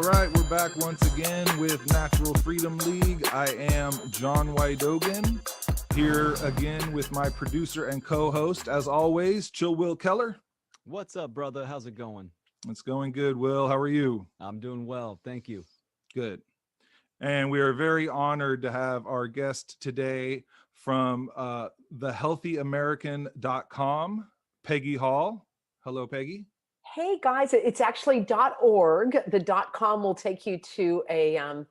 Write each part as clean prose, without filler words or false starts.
right, we're back once again with Natural Freedom League. I am John Wydogan, here again with my producer and co-host, as always, Chill Will Keller. What's up, brother? How's it going? It's going good, Will. How are you? I'm doing well. Thank you. Good. And we are very honored to have our guest today from thehealthyamerican.com, Peggy Hall. Hello, Peggy. Hey guys, it's actually .org. The .com will take you to a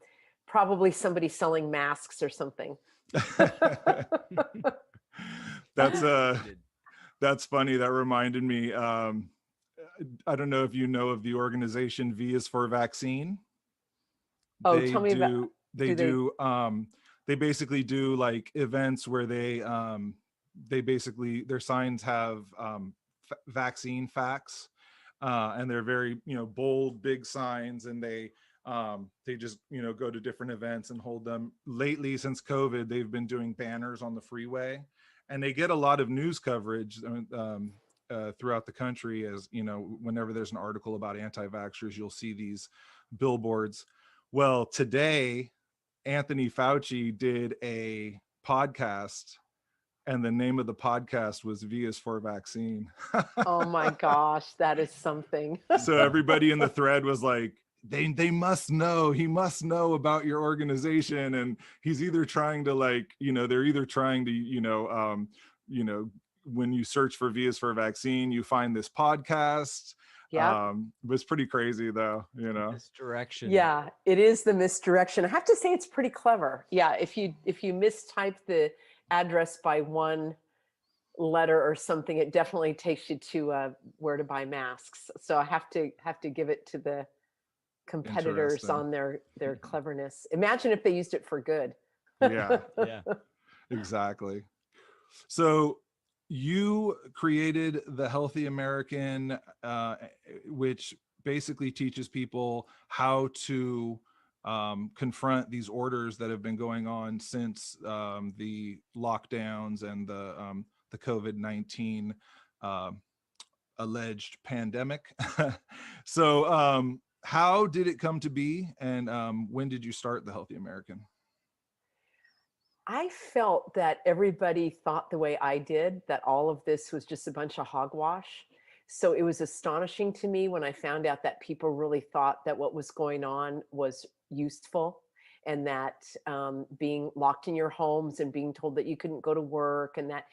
probably somebody selling masks or something. That's funny. That reminded me. I don't know if you know of the organization V is for Vaccine. Oh, tell me about. They basically do like events where they basically their signs have vaccine facts. And they're very, bold, big signs, and they just, go to different events and hold them. Lately, since COVID, they've been doing banners on the freeway, and they get a lot of news coverage throughout the country. As whenever there's an article about anti-vaxxers, you'll see these billboards. Well, today, Anthony Fauci did a podcast, and the name of the podcast was V is for Vaccine. Oh my gosh, that is something. So everybody in the thread was like, they must know, he must know about your organization. And he's either trying to they're either trying to, when you search for V is for Vaccine, you find this podcast. Yeah. It was pretty crazy though, Misdirection. Yeah, it is the misdirection. I have to say it's pretty clever. Yeah, if you mistype the address by one letter or something, it definitely takes you to where to buy masks. So I have to give it to the competitors on their cleverness. Imagine if they used it for good. Yeah. Yeah. Exactly. So you created the Healthy American, which basically teaches people how to confront these orders that have been going on since the lockdowns and the COVID-19 alleged pandemic. So how did it come to be, and when did you start the Healthy American? I felt that everybody thought the way I did, that all of this was just a bunch of hogwash. So it was astonishing to me when I found out that people really thought that what was going on was useful, and that being locked in your homes and being told that you couldn't go to work, and that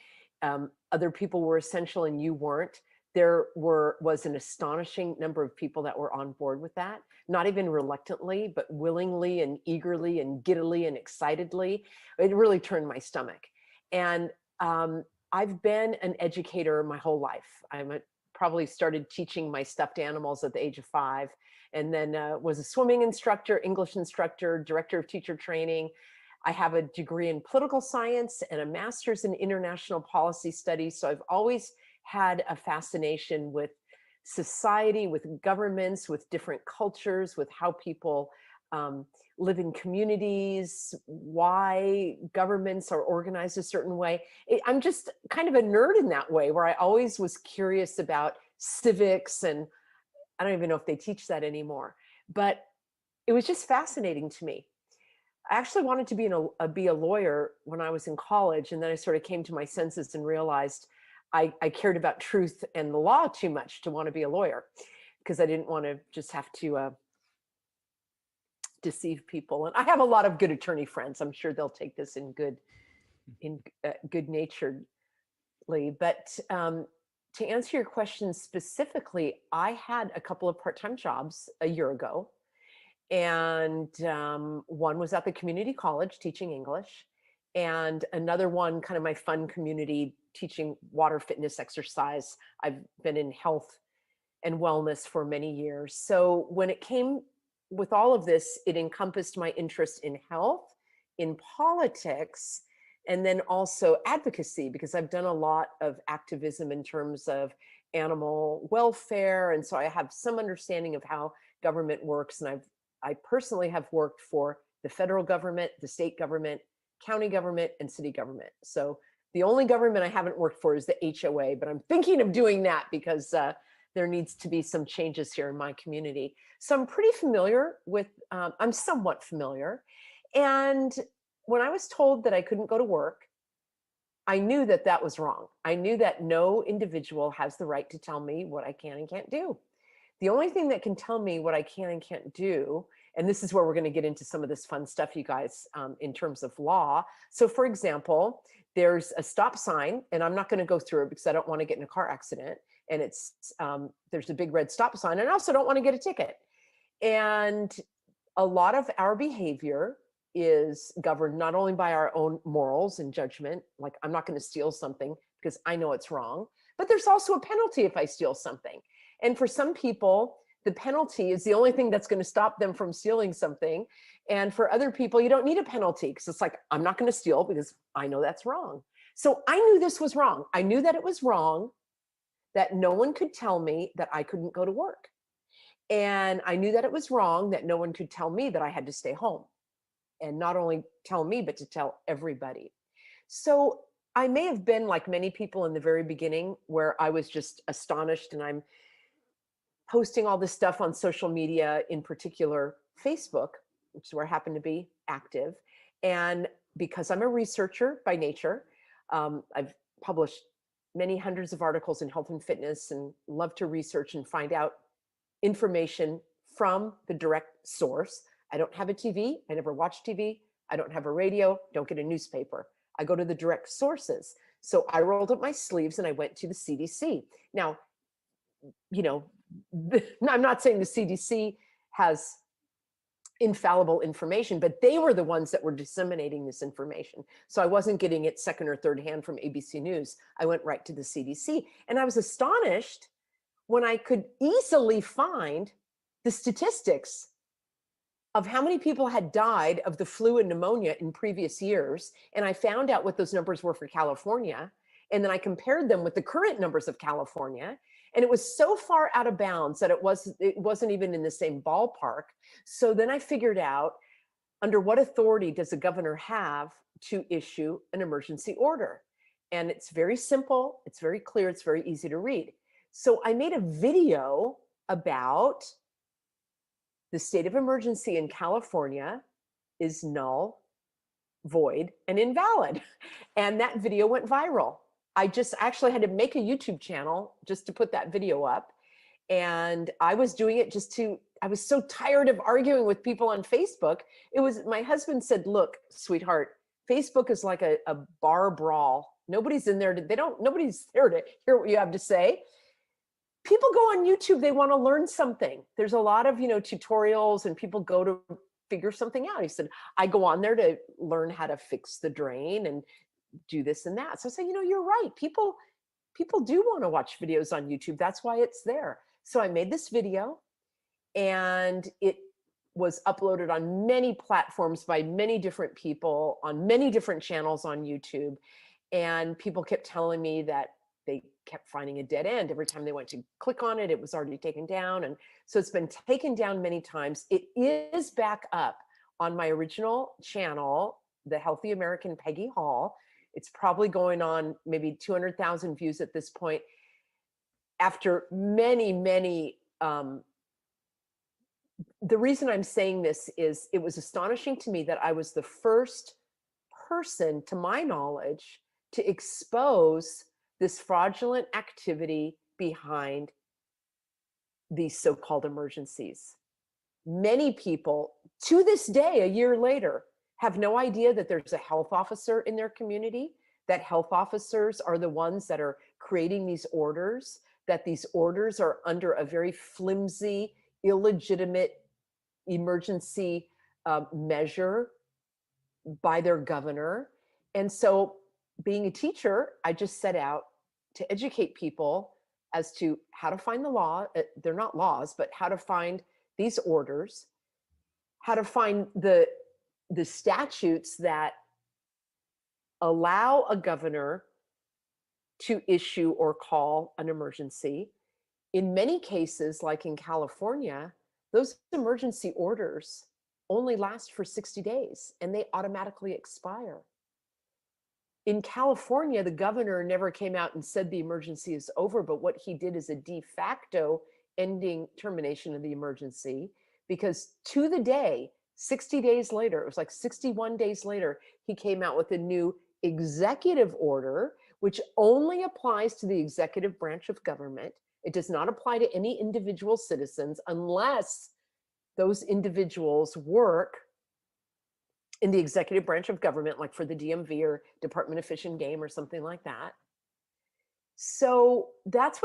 other people were essential and you weren't. There was an astonishing number of people that were on board with that, not even reluctantly, but willingly and eagerly and giddily and excitedly. It really turned my stomach. And I've been an educator my whole life. Probably started teaching my stuffed animals at the age of 5, and then was a swimming instructor, English instructor, director of teacher training. I have a degree in political science and a master's in international policy studies. So I've always had a fascination with society, with governments, with different cultures, with how people live in communities, why governments are organized a certain way. I'm just kind of a nerd in that way, where I always was curious about civics, and I don't even know if they teach that anymore, but it was just fascinating to me. I actually wanted to be a lawyer when I was in college, and then I sort of came to my senses and realized I cared about truth and the law too much to want to be a lawyer, because I didn't want to just have to deceive people. And I have a lot of good attorney friends. I'm sure they'll take this in good naturedly. But to answer your question specifically, I had a couple of part-time jobs a year ago. And one was at the community college teaching English, and another one kind of my fun community teaching water, fitness, exercise. I've been in health and wellness for many years. So when it came with all of this, it encompassed my interest in health, in politics, and then also advocacy, because I've done a lot of activism in terms of animal welfare. And so I have some understanding of how government works. And I personally have worked for the federal government, the state government, county government, and city government. So the only government I haven't worked for is the HOA, but I'm thinking of doing that because there needs to be some changes here in my community. So I'm pretty familiar with, I'm somewhat familiar. And when I was told that I couldn't go to work, I knew that that was wrong. I knew that no individual has the right to tell me what I can and can't do. The only thing that can tell me what I can and can't do, and this is where we're going to get into some of this fun stuff, you guys, in terms of law. So, for example, there's a stop sign, and I'm not going to go through it because I don't want to get in a car accident. And it's there's a big red stop sign, and I also don't want to get a ticket. And a lot of our behavior is governed not only by our own morals and judgment, like I'm not going to steal something because I know it's wrong, but there's also a penalty if I steal something. And for some people, the penalty is the only thing that's going to stop them from stealing something. And for other people, you don't need a penalty because it's like, I'm not going to steal because I know that's wrong. So I knew this was wrong. I knew that it was wrong, that no one could tell me that I couldn't go to work. And I knew that it was wrong that no one could tell me that I had to stay home. And not only tell me, but to tell everybody. So I may have been like many people in the very beginning, where I was just astonished, and I'm posting all this stuff on social media, in particular Facebook, which is where I happen to be active. And because I'm a researcher by nature, I've published many hundreds of articles in health and fitness, and love to research and find out information from the direct source. I don't have a TV. I never watch TV. I don't have a radio, don't get a newspaper. I go to the direct sources. So I rolled up my sleeves and I went to the CDC. Now, you know, I'm not saying the CDC has infallible information, but they were the ones that were disseminating this information. So I wasn't getting it second or third hand from ABC News. I went right to the CDC. And I was astonished when I could easily find the statistics of how many people had died of the flu and pneumonia in previous years. And I found out what those numbers were for California. And then I compared them with the current numbers of California. And it was so far out of bounds that it wasn't even in the same ballpark. So then I figured out, under what authority does a governor have to issue an emergency order? And it's very simple, it's very clear, it's very easy to read. So I made a video about the state of emergency in California is null, void, and invalid. And that video went viral. I just actually had to make a YouTube channel just to put that video up. And I was doing it I was so tired of arguing with people on Facebook. My husband said, look, sweetheart, Facebook is like a bar brawl. Nobody's in there, nobody's there to hear what you have to say. People go on YouTube, they want to learn something. There's a lot of, tutorials, and people go to figure something out. He said, I go on there to learn how to fix the drain and do this and that. So I said, you're right. People do want to watch videos on YouTube. That's why it's there. So I made this video, and it was uploaded on many platforms by many different people on many different channels on YouTube. And people kept telling me that they kept finding a dead end. Every time they went to click on it, it was already taken down. And so it's been taken down many times. It is back up on my original channel, The Healthy American Peggy Hall. It's probably going on maybe 200,000 views at this point. After many, many, the reason I'm saying this is it was astonishing to me that I was the first person, to my knowledge, to expose this fraudulent activity behind these so-called emergencies. Many people, to this day, a year later, have no idea that there's a health officer in their community, that health officers are the ones that are creating these orders, that these orders are under a very flimsy, illegitimate emergency measure by their governor. And so, being a teacher, I just set out to educate people as to how to find the law. They're not laws, but how to find these orders, how to find the statutes that allow a governor to issue or call an emergency. In many cases, like in California, those emergency orders only last for 60 days and they automatically expire. in California, the governor never came out and said the emergency is over, but what he did is a de facto ending termination of the emergency, because to the day, 60 days later, it was like 61 days later, he came out with a new executive order, which only applies to the executive branch of government. It does not apply to any individual citizens unless those individuals work in the executive branch of government, like for the DMV or Department of Fish and Game or something like that. So that's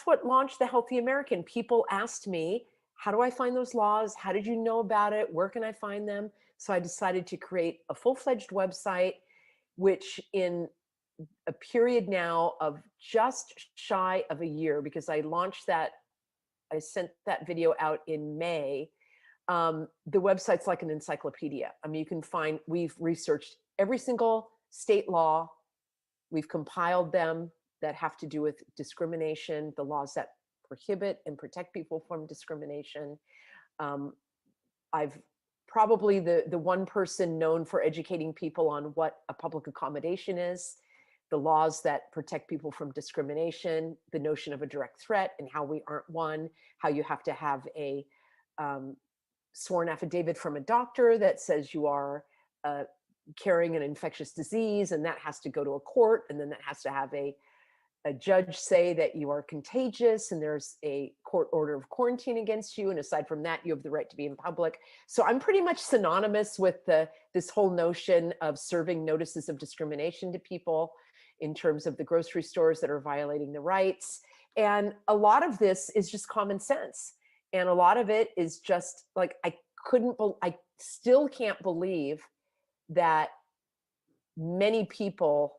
what launched the Healthy American. People asked me, how do I find those laws? How did you know about it? Where can I find them? So I decided to create a full-fledged website, which in a period now of just shy of a year, because I sent that video out in May. The website's like an encyclopedia. I mean, we've researched every single state law. We've compiled them that have to do with discrimination, the laws that prohibit and protect people from discrimination. I've probably the one person known for educating people on what a public accommodation is, the laws that protect people from discrimination, the notion of a direct threat and how we aren't one, how you have to have a sworn affidavit from a doctor that says you are carrying an infectious disease, and that has to go to a court, and then that has to have a judge say that you are contagious, and there's a court order of quarantine against you, and aside from that, you have the right to be in public. So I'm pretty much synonymous with this whole notion of serving notices of discrimination to people in terms of the grocery stores that are violating the rights. And a lot of this is just common sense. And a lot of it is just like, I still can't believe that many people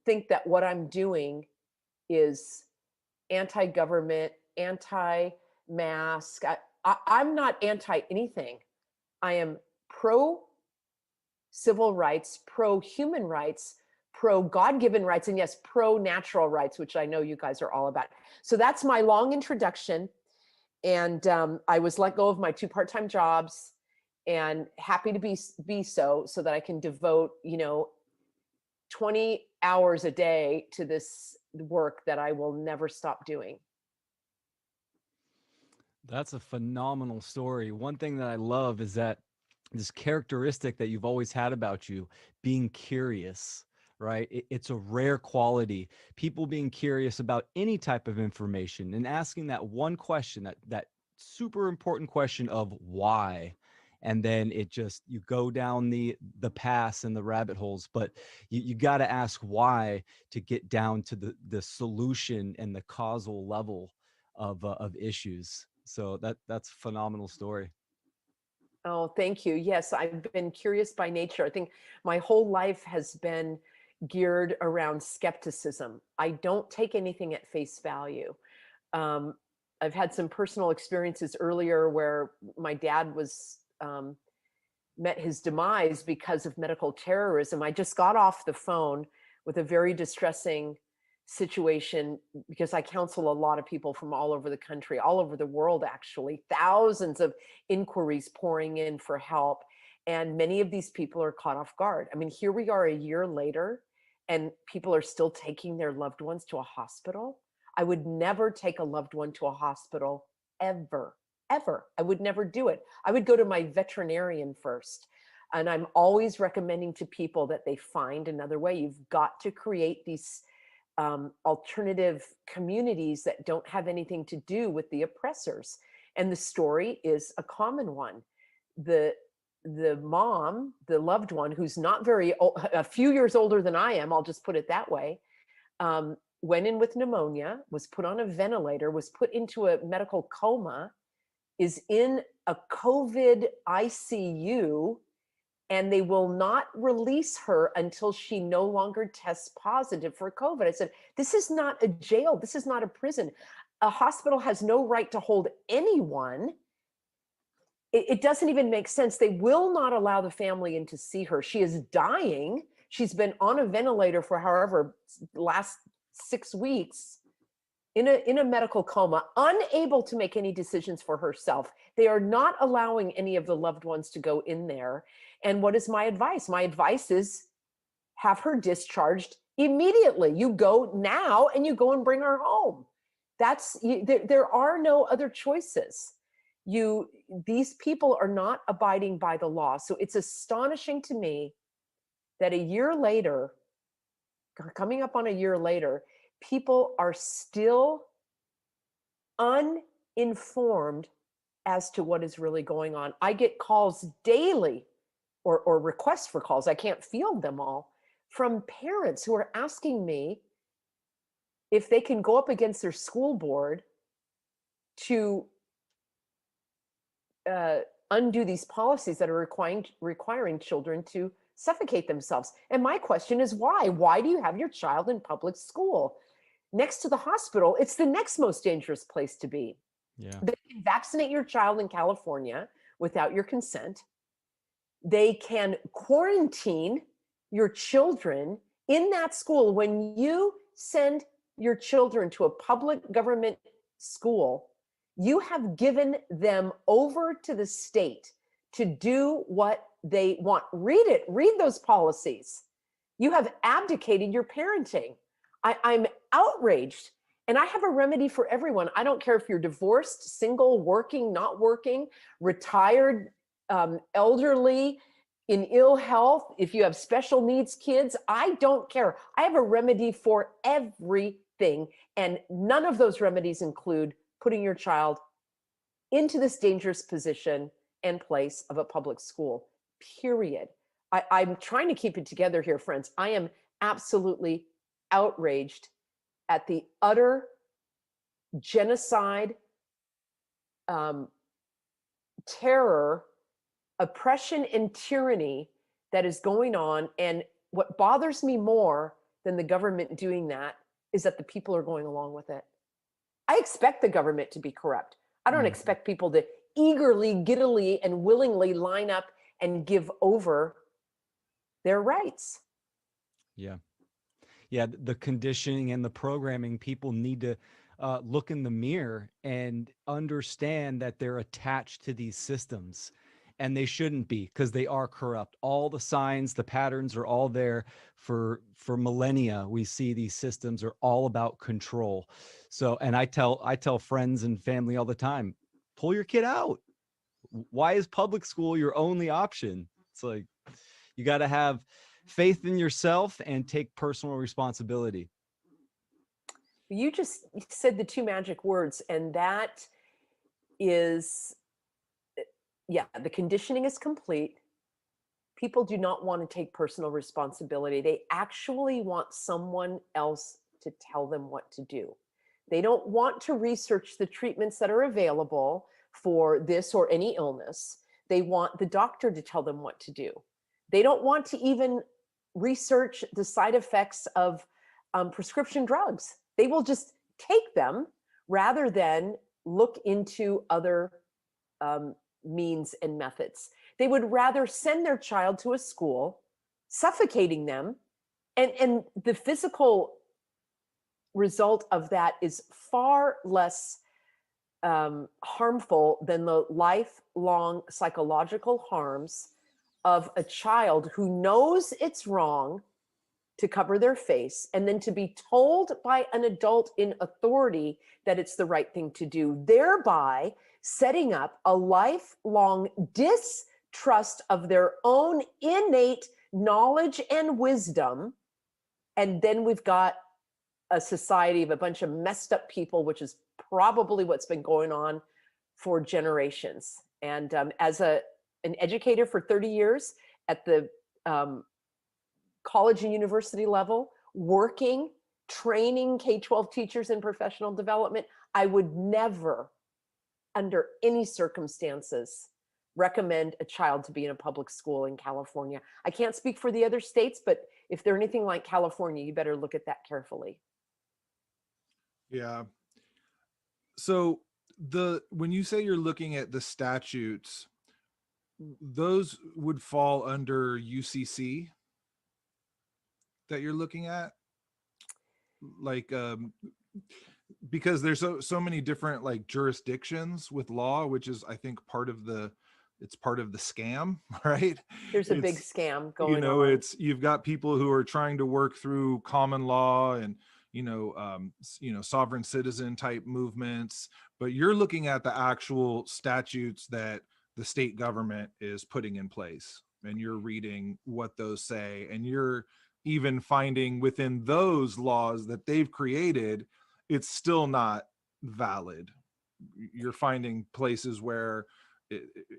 think that what I'm doing is anti-government, anti-mask. I'm not anti anything. I am pro civil rights, pro human rights, pro God-given rights, and yes, pro natural rights, which I know you guys are all about. So that's my long introduction. And I was let go of my 2 part-time jobs, and happy to be so that I can devote, 20 hours a day to this work that I will never stop doing. That's a phenomenal story. One thing that I love is that this characteristic that you've always had about you, being curious, right? It's a rare quality. People being curious about any type of information and asking that one question, that super important question of why. And then you go down the paths and the rabbit holes, but you got to ask why to get down to the solution and the causal level of issues. So that's a phenomenal story. Oh, thank you. Yes, I've been curious by nature. I think my whole life has been geared around skepticism. I don't take anything at face value. I've had some personal experiences earlier where my dad met his demise because of medical terrorism. I just got off the phone with a very distressing situation, because I counsel a lot of people from all over the country, all over the world, actually, thousands of inquiries pouring in for help. And many of these people are caught off guard. I mean, here we are a year later, and people are still taking their loved ones to a hospital. I would never take a loved one to a hospital, ever, ever. I would never do it. I would go to my veterinarian first. And I'm always recommending to people that they find another way. You've got to create these alternative communities that don't have anything to do with the oppressors. And the story is a common one. The mom, the loved one, who's not very old, a few years older than I am, I'll just put it that way, went in with pneumonia, was put on a ventilator, was put into a medical coma, is in a COVID ICU, and they will not release her until she no longer tests positive for COVID. I said, this is not a jail. This is not a prison. A hospital has no right to hold anyone. It doesn't even make sense. They will not allow the family in to see her. She is dying. She's been on a ventilator for however last 6 weeks, in a medical coma, unable to make any decisions for herself. They are not allowing any of the loved ones to go in there. And what is my advice? My advice is have her discharged immediately. You go now and you go and bring her home. There are no other choices. These people are not abiding by the law. So it's astonishing to me that a year later, coming up on a year later, people are still uninformed as to what is really going on. I get calls daily, or requests for calls, I can't field them all, from parents who are asking me if they can go up against their school board to undo these policies that are requiring children to suffocate themselves. And my question is why? Why do you have your child in public school? Next to the hospital, it's the next most dangerous place to be. Yeah. They can vaccinate your child in California without your consent. They can quarantine your children in that school. When you send your children to a public government school, you have given them over to the state to do what they want. Read it, read those policies. You have abdicated your parenting. I'm outraged. And I have a remedy for everyone. I don't care if you're divorced, single, working, not working, retired, elderly, in ill health, if you have special needs kids, I don't care. I have a remedy for everything. And none of those remedies include putting your child into this dangerous position and place of a public school, period. I'm trying to keep it together here, friends. I am absolutely outraged at the utter genocide, terror, oppression, and tyranny that is going on. And what bothers me more than the government doing that is that the people are going along with it. I expect the government to be corrupt. I don't expect people to eagerly, giddily, and willingly line up and give over their rights. Yeah. Yeah. The conditioning and the programming, people need to look in the mirror and understand that they're attached to these systems, and they shouldn't be, because they are corrupt. All the signs, the patterns are all there for millennia. We see these systems are all about control. So, and I tell friends and family all the time, pull your kid out. Why is public school your only option? It's like, you got to have faith in yourself and take personal responsibility. You just said the two magic words, and that is, yeah, the conditioning is complete. People do not want to take personal responsibility. They actually want someone else to tell them what to do. They don't want to research the treatments that are available for this or any illness. They want the doctor to tell them what to do. They don't want to even research the side effects of prescription drugs. They will just take them rather than look into other means and methods. They would rather send their child to a school, suffocating them, and the physical result of that is far less harmful than the lifelong psychological harms of a child who knows it's wrong to cover their face, and then to be told by an adult in authority that it's the right thing to do, thereby setting up a lifelong distrust of their own innate knowledge and wisdom. And then we've got a society of a bunch of messed up people, which is probably what's been going on for generations. And as an educator for 30 years at the college and university level, working, training K-12 teachers in professional development, I would never, under any circumstances, recommend a child to be in a public school in California. I can't speak for the other states, but if they're anything like California, you better look at that carefully. Yeah. So when you say you're looking at the statutes, those would fall under UCC that you're looking at, like because there's so many different like jurisdictions with law, which is I think part of the it's part of the scam, right? There's a big It's, scam you going know, on. it's, you've got people who are trying to work through common law and, sovereign citizen type movements, but you're looking at the actual statutes that the state government is putting in place, and you're reading what those say, and you're even finding within those laws that they've created, it's still not valid. You're finding places where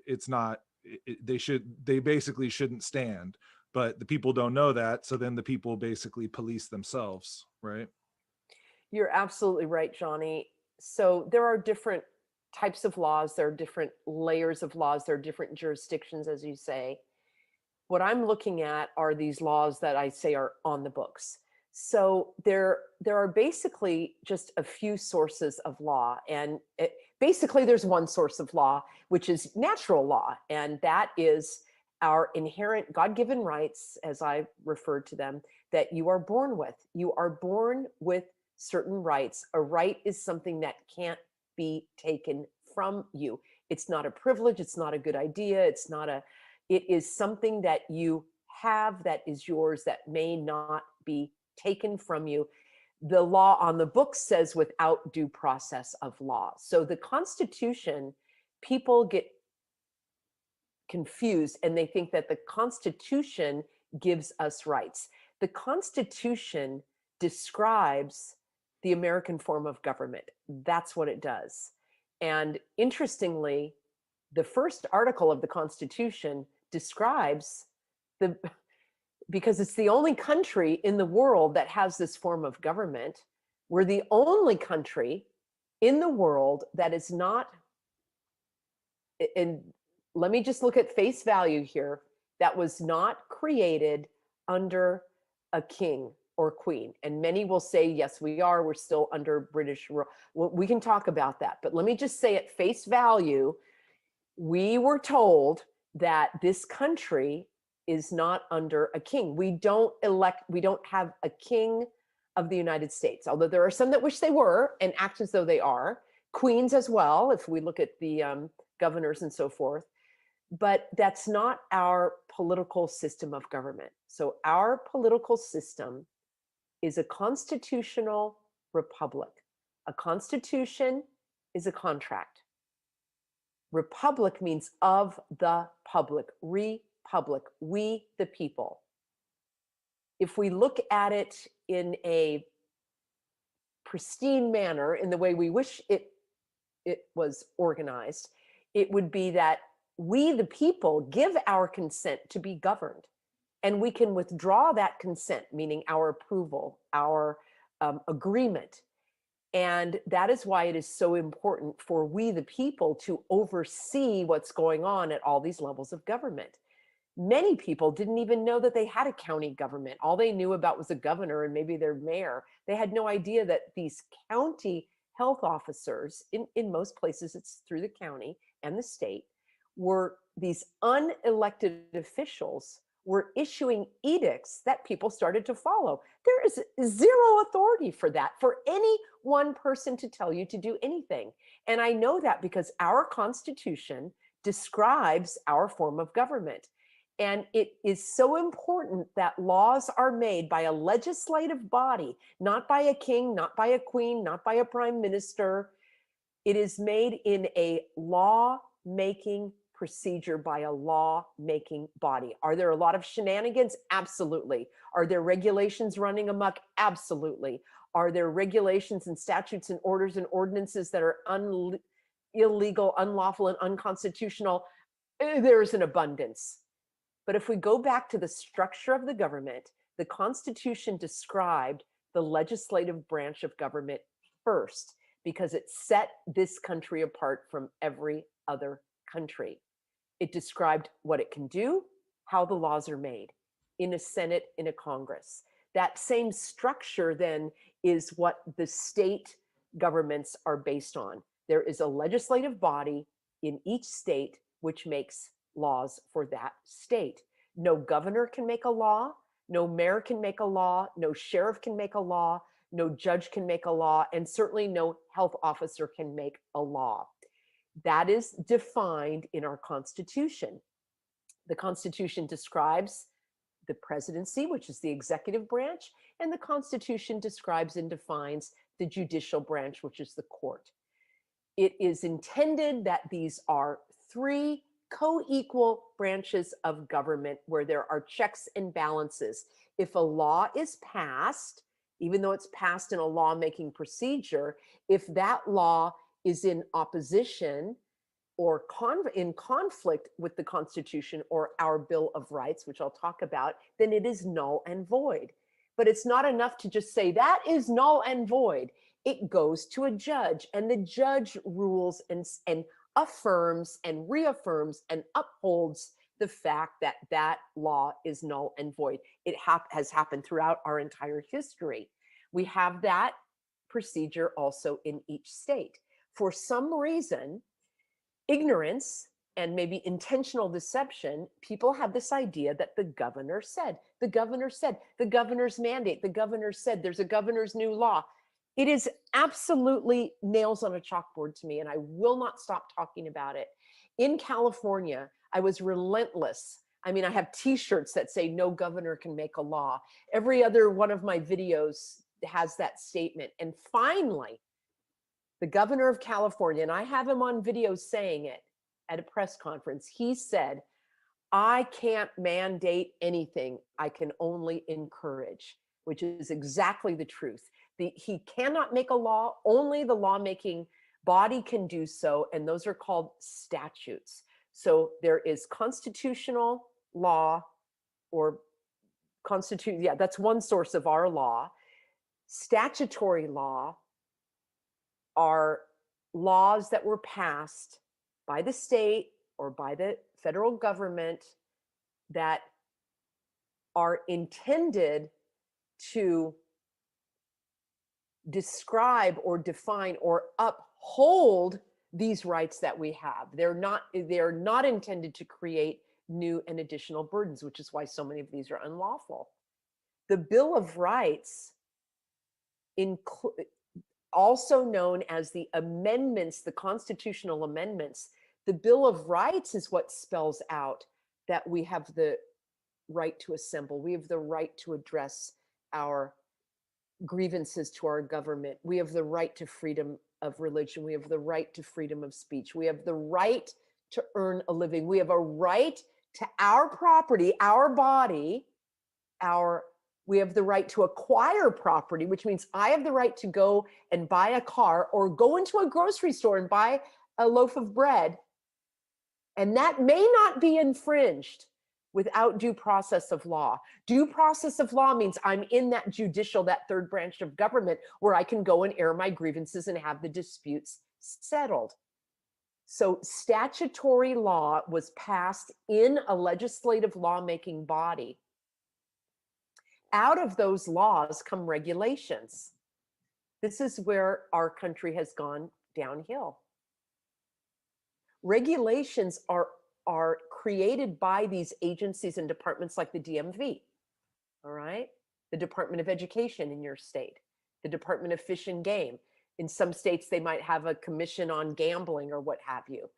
it's not, they basically shouldn't stand, but the people don't know that, so then the people basically police themselves, right? You're absolutely right, Johnny. So there are different types of laws, there are different layers of laws, there are different jurisdictions, as you say. What I'm looking at are these laws that I say are on the books. So there are basically just a few sources of law, and basically there's one source of law, which is natural law, and that is our inherent God-given rights, as I referred to them, that you are born with. You are born with certain rights. A right is something that can't be taken from you. It's not a privilege. It's not a good idea. It is something that you have that is yours that may not be taken from you. The law on the books says without due process of law. So the Constitution, people get confused and they think that the Constitution gives us rights. The Constitution describes the American form of government. That's what it does. And interestingly, the first article of the Constitution describes the, because it's the only country in the world that has this form of government. We're the only country in the world that is not, and let me just look at face value here, that was not created under a king or queen. And many will say, yes, we are. We're still under British rule. Well, we can talk about that. But let me just say at face value, we were told that this country is not under a king. We don't have a king of the United States, although there are some that wish they were and act as though they are. Queens as well, if we look at the governors and so forth. But that's not our political system of government. So our political system is a constitutional republic. A constitution is a contract. Republic means of the public, republic, we the people. If we look at it in a pristine manner, in the way we wish it was organized, it would be that we the people give our consent to be governed. And we can withdraw that consent, meaning our approval, our agreement. And that is why it is so important for we the people to oversee what's going on at all these levels of government. Many people didn't even know that they had a county government. All they knew about was a governor and maybe their mayor. They had no idea that these county health officers, in most places it's through the county and the state, were these unelected officials were issuing edicts that people started to follow. There is zero authority for that, for any one person to tell you to do anything. And I know that because our Constitution describes our form of government. And it is so important that laws are made by a legislative body, not by a king, not by a queen, not by a prime minister. It is made in a law-making procedure by a law-making body. Are there a lot of shenanigans? Absolutely. Are there regulations running amok? Absolutely. Are there regulations and statutes and orders and ordinances that are illegal, unlawful, and unconstitutional? There's an abundance. But if we go back to the structure of the government, the Constitution described the legislative branch of government first, because it set this country apart from every other country. It described what it can do, how the laws are made in a Senate, in a Congress. That same structure then is what the state governments are based on. There is a legislative body in each state which makes laws for that state. No governor can make a law, no mayor can make a law, no sheriff can make a law, no judge can make a law, and certainly no health officer can make a law. That is defined in our Constitution. The Constitution describes the presidency, which is the executive branch, and the Constitution describes and defines the judicial branch, which is the court. It is intended that these are three co-equal branches of government where there are checks and balances. If a law is passed, even though it's passed in a lawmaking procedure, if that law is in opposition or in conflict with the Constitution or our Bill of Rights, which I'll talk about, then it is null and void. But it's not enough to just say that is null and void. It goes to a judge, and the judge rules and affirms and reaffirms and upholds the fact that that law is null and void. It has happened throughout our entire history. We have that procedure also in each state. For some reason, ignorance and maybe intentional deception, people have this idea that the governor said, the governor said, the governor's mandate, the governor said, there's a governor's new law. It is absolutely nails on a chalkboard to me, and I will not stop talking about it. In California, I was relentless. I mean, I have t-shirts that say no governor can make a law. Every other one of my videos has that statement. And finally, the governor of California, and I have him on video saying it at a press conference, he said, I can't mandate anything. I can only encourage, which is exactly the truth. He cannot make a law. Only the lawmaking body can do so, and those are called statutes. So there is constitutional law, or that's one source of our law. Statutory law are laws that were passed by the state or by the federal government that are intended to describe or define or uphold these rights that we have. They're not intended to create new and additional burdens, which is why so many of these are unlawful. The Bill of Rights, also known as the amendments, the constitutional amendments, the Bill of Rights is what spells out that we have the right to assemble. We have the right to address our grievances to our government. We have the right to freedom of religion. We have the right to freedom of speech. We have the right to earn a living. We have a right to our property, our body, we have the right to acquire property, which means I have the right to go and buy a car or go into a grocery store and buy a loaf of bread. And that may not be infringed without due process of law. Due process of law means I'm in that judicial, that third branch of government where I can go and air my grievances and have the disputes settled. So statutory law was passed in a legislative lawmaking body. Out of those laws come regulations. This is where our country has gone downhill. Regulations are created by these agencies and departments like the DMV, all right? The Department of Education in your state, the Department of Fish and Game. In some states, they might have a commission on gambling or what have you.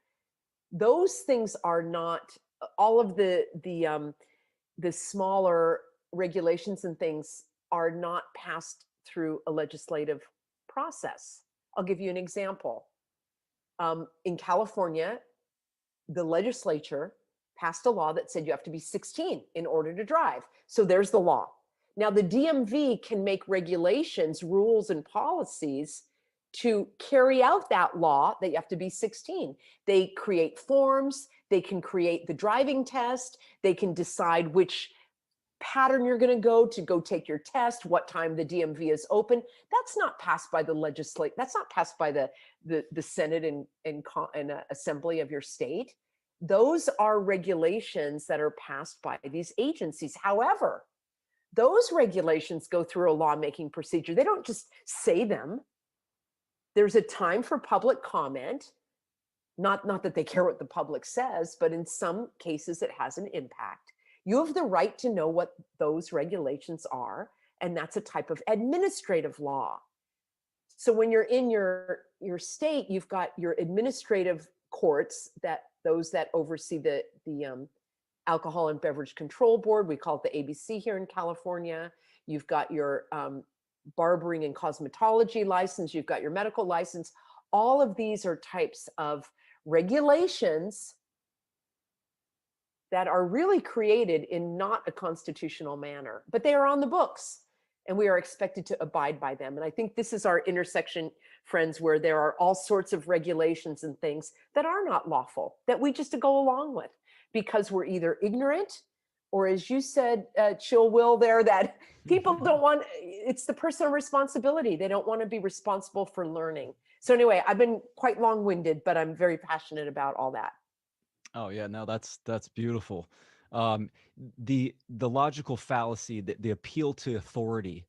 Those things are not, all of the smaller regulations and things are not passed through a legislative process. I'll give you an example. In California, the legislature passed a law that said you have to be 16 in order to drive. So there's the law. Now the DMV can make regulations, rules, and policies to carry out that law that you have to be 16. They create forms, they can create the driving test, they can decide which pattern you're going to go take your test, what time the DMV is open. That's not passed by the legislature. That's not passed by the Senate and assembly of your state. Those are regulations that are passed by these agencies. However, those regulations go through a lawmaking procedure. They don't just say them. There's a time for public comment. Not that they care what the public says, but in some cases it has an impact. You have the right to know what those regulations are, and that's a type of administrative law. So when you're in your state, you've got your administrative courts, that those that oversee the Alcohol and Beverage Control Board. We call it the ABC here in California. You've got your barbering and cosmetology license. You've got your medical license. All of these are types of regulations that are really created in not a constitutional manner, but they are on the books and we are expected to abide by them. And I think this is our intersection, friends, where there are all sorts of regulations and things that are not lawful, that we just go along with because we're either ignorant, or as you said, Chill Will there, that people don't want, it's the personal responsibility. They don't want to be responsible for learning. So anyway, I've been quite long-winded, but I'm very passionate about all that. Oh yeah, no, that's beautiful. Um, the logical fallacy, the appeal to authority,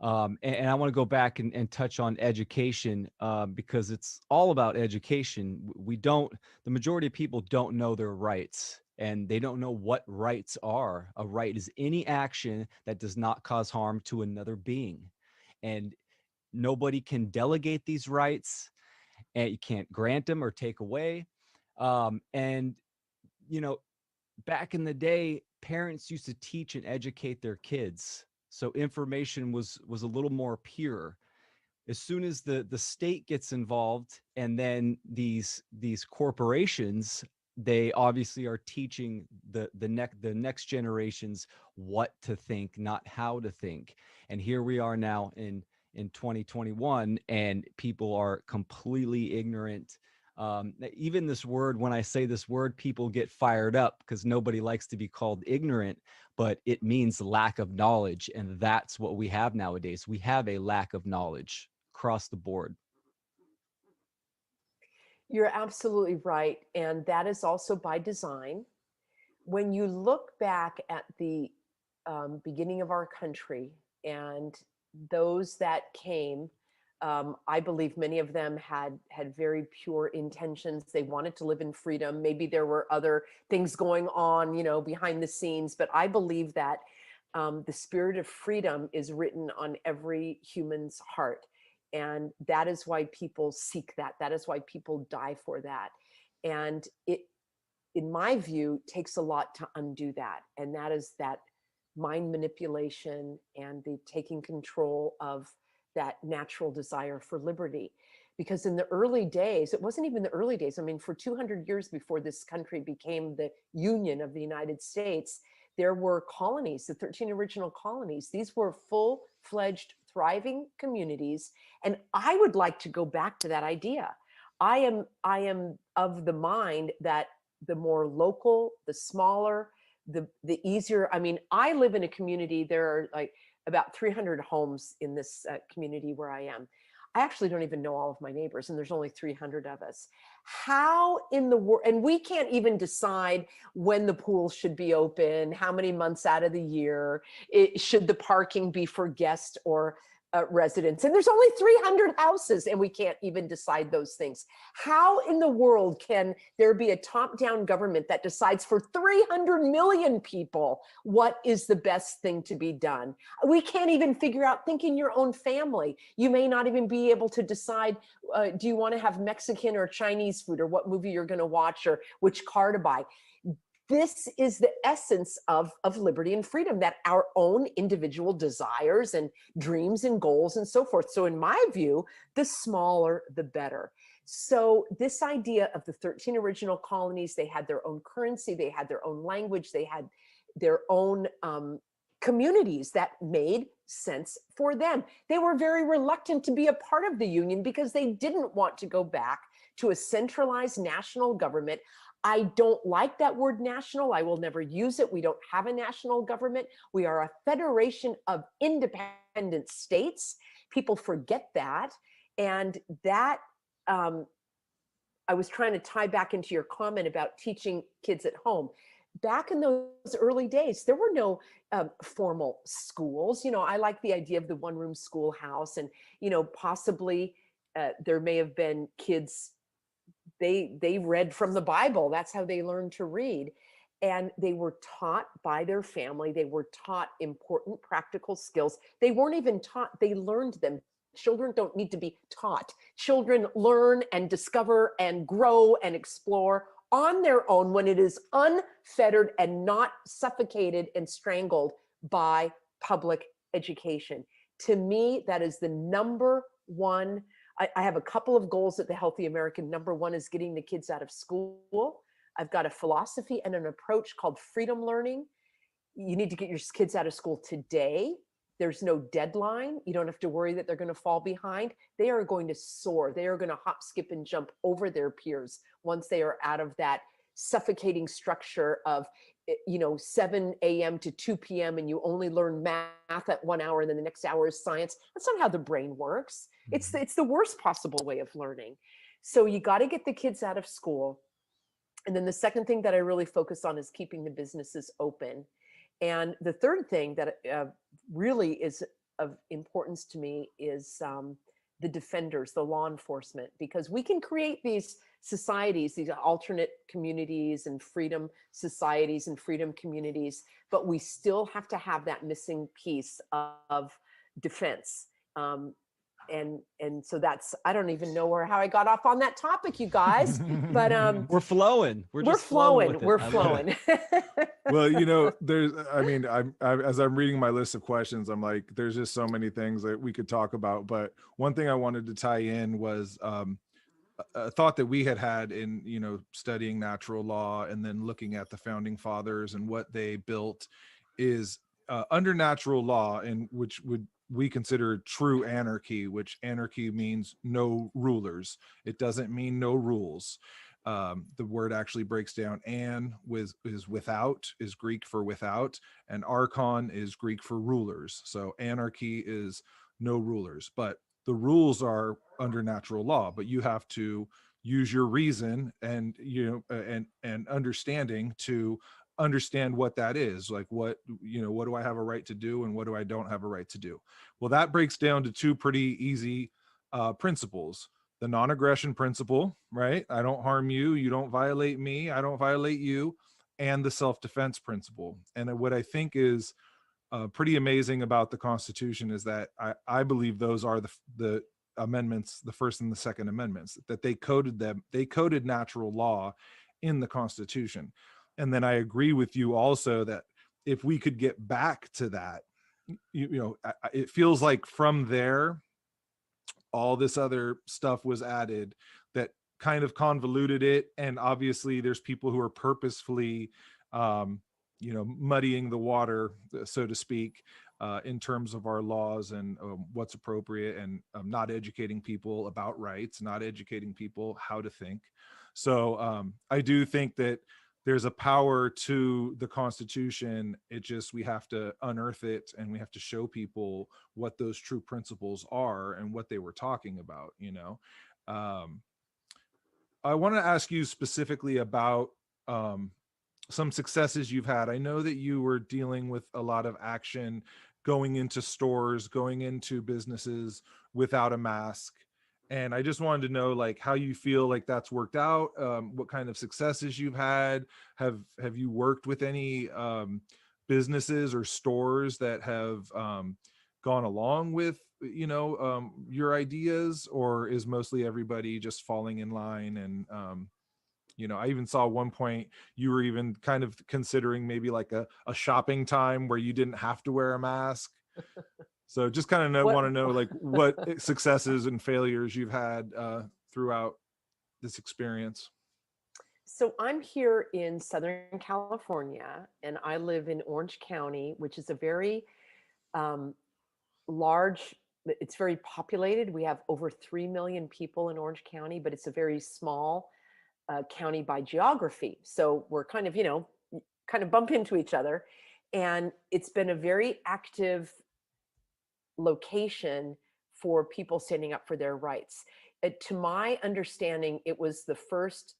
and I want to go back and touch on education, because it's all about education. We don't, the majority of people don't know their rights, and they don't know what rights are. A right is any action that does not cause harm to another being, and nobody can delegate these rights, and you can't grant them or take away. And you know, back in the day, parents used to teach and educate their kids, so information was a little more pure. As soon as the state gets involved, and then these corporations, they obviously are teaching the next generations what to think, not how to think. And here we are now in 2021, and people are completely ignorant. Even this word, when I say this word, people get fired up because nobody likes to be called ignorant, but it means lack of knowledge. And that's what we have nowadays. We have a lack of knowledge across the board. You're absolutely right. And that is also by design. When you look back at the beginning of our country and those that came, I believe many of them had very pure intentions. They wanted to live in freedom. Maybe there were other things going on, behind the scenes, but I believe that the spirit of freedom is written on every human's heart. And that is why people seek that. That is why people die for that. And it, in my view, takes a lot to undo that. And that is that mind manipulation and the taking control of that natural desire for liberty. Because in the early days, it wasn't even the early days. I mean, for 200 years before this country became the Union of the United States, there were colonies, the 13 original colonies. These were full-fledged, thriving communities. And I would like to go back to that idea. I am of the mind that the more local, the smaller, the easier. I mean, I live in a community, there are like about 300 homes in this community where I am. I actually don't even know all of my neighbors, and there's only 300 of us. How in the world, and we can't even decide when the pool should be open, how many months out of the year, should the parking be for guests or residents, and there's only 300 houses and we can't even decide those things. How in the world can there be a top-down government that decides for 300 million people what is the best thing to be done? We can't even figure out, think in your own family. You may not even be able to decide, do you want to have Mexican or Chinese food, or what movie you're going to watch, or which car to buy. This is the essence of liberty and freedom, that our own individual desires and dreams and goals and so forth. So in my view, the smaller, the better. So this idea of the 13 original colonies, they had their own currency, they had their own language, they had their own communities that made sense for them. They were very reluctant to be a part of the Union because they didn't want to go back to a centralized national government. I don't like that word national. I will never use it. We don't have a national government. We are a federation of independent states. People forget that. And that, I was trying to tie back into your comment about teaching kids at home. Back in those early days, there were no formal schools. I like the idea of the one-room schoolhouse, and, possibly there may have been kids, they read from the Bible. That's how they learned to read. And they were taught by their family. They were taught important practical skills. They weren't even taught, they learned them Children don't need to be taught. Children learn and discover and grow and explore on their own when it is unfettered and not suffocated and strangled by public education. To me, that is the number one. I have a couple of goals at the Healthy American. Number one is getting the kids out of school. I've got a philosophy and an approach called freedom learning. You need to get your kids out of school today. There's no deadline. You don't have to worry that they're going to fall behind. They are going to soar. They are going to hop, skip, and jump over their peers once they are out of that suffocating structure of 7 a.m. to 2 p.m. and you only learn math at 1 hour and then the next hour is science. That's not how the brain works. It's the worst possible way of learning. So you got to get the kids out of school. And then the second thing that I really focus on is keeping the businesses open. And the third thing that really is of importance to me is the defenders, the law enforcement, because we can create these societies, these alternate communities and freedom societies and freedom communities, but we still have to have that missing piece of defense. And so that's, I don't even know how I got off on that topic, you guys, but we're flowing. We're flowing. With it. We're flowing. Well, there's, I mean, as I'm reading my list of questions, I'm like, there's just so many things that we could talk about. But one thing I wanted to tie in was a thought that we had in, studying natural law and then looking at the founding fathers and what they built is under natural law, and which would we consider true anarchy, which anarchy means no rulers. It doesn't mean no rules. The word actually breaks down. Is without, is Greek for without, and archon is Greek for rulers. So anarchy is no rulers, but the rules are under natural law, but you have to use your reason and and understanding to understand what that is. Like what do I have a right to do and what do I don't have a right to do? Well, that breaks down to two pretty easy principles. The non-aggression principle, right? I don't harm you, you don't violate me, I don't violate you, and the self-defense principle. And what I think is pretty amazing about the Constitution is that I believe those are the amendments, the first and the second amendments, that they coded natural law in the Constitution. And then I agree with you also that if we could get back to that, it feels like from there, all this other stuff was added that kind of convoluted it. And obviously there's people who are purposefully, muddying the water, so to speak, in terms of our laws and what's appropriate, and not educating people about rights, not educating people how to think. So I do think that there's a power to the Constitution. We have to unearth it, and we have to show people what those true principles are and what they were talking about. I want to ask you specifically about some successes you've had. I know that you were dealing with a lot of action, going into stores, going into businesses without a mask. And I just wanted to know, like, how you feel like that's worked out, what kind of successes you've had. Have you worked with any businesses or stores that have gone along with, your ideas, or is mostly everybody just falling in line? And, I even saw at one point you were even kind of considering maybe like a shopping time where you didn't have to wear a mask. So just kind of want to know like what successes and failures you've had throughout this experience. So I'm here in Southern California, and I live in Orange County, which is a very large, it's very populated. We have over 3 million people in Orange County, but it's a very small county by geography. So we're kind of bump into each other. And it's been a very active location for people standing up for their rights. To my understanding, it was the first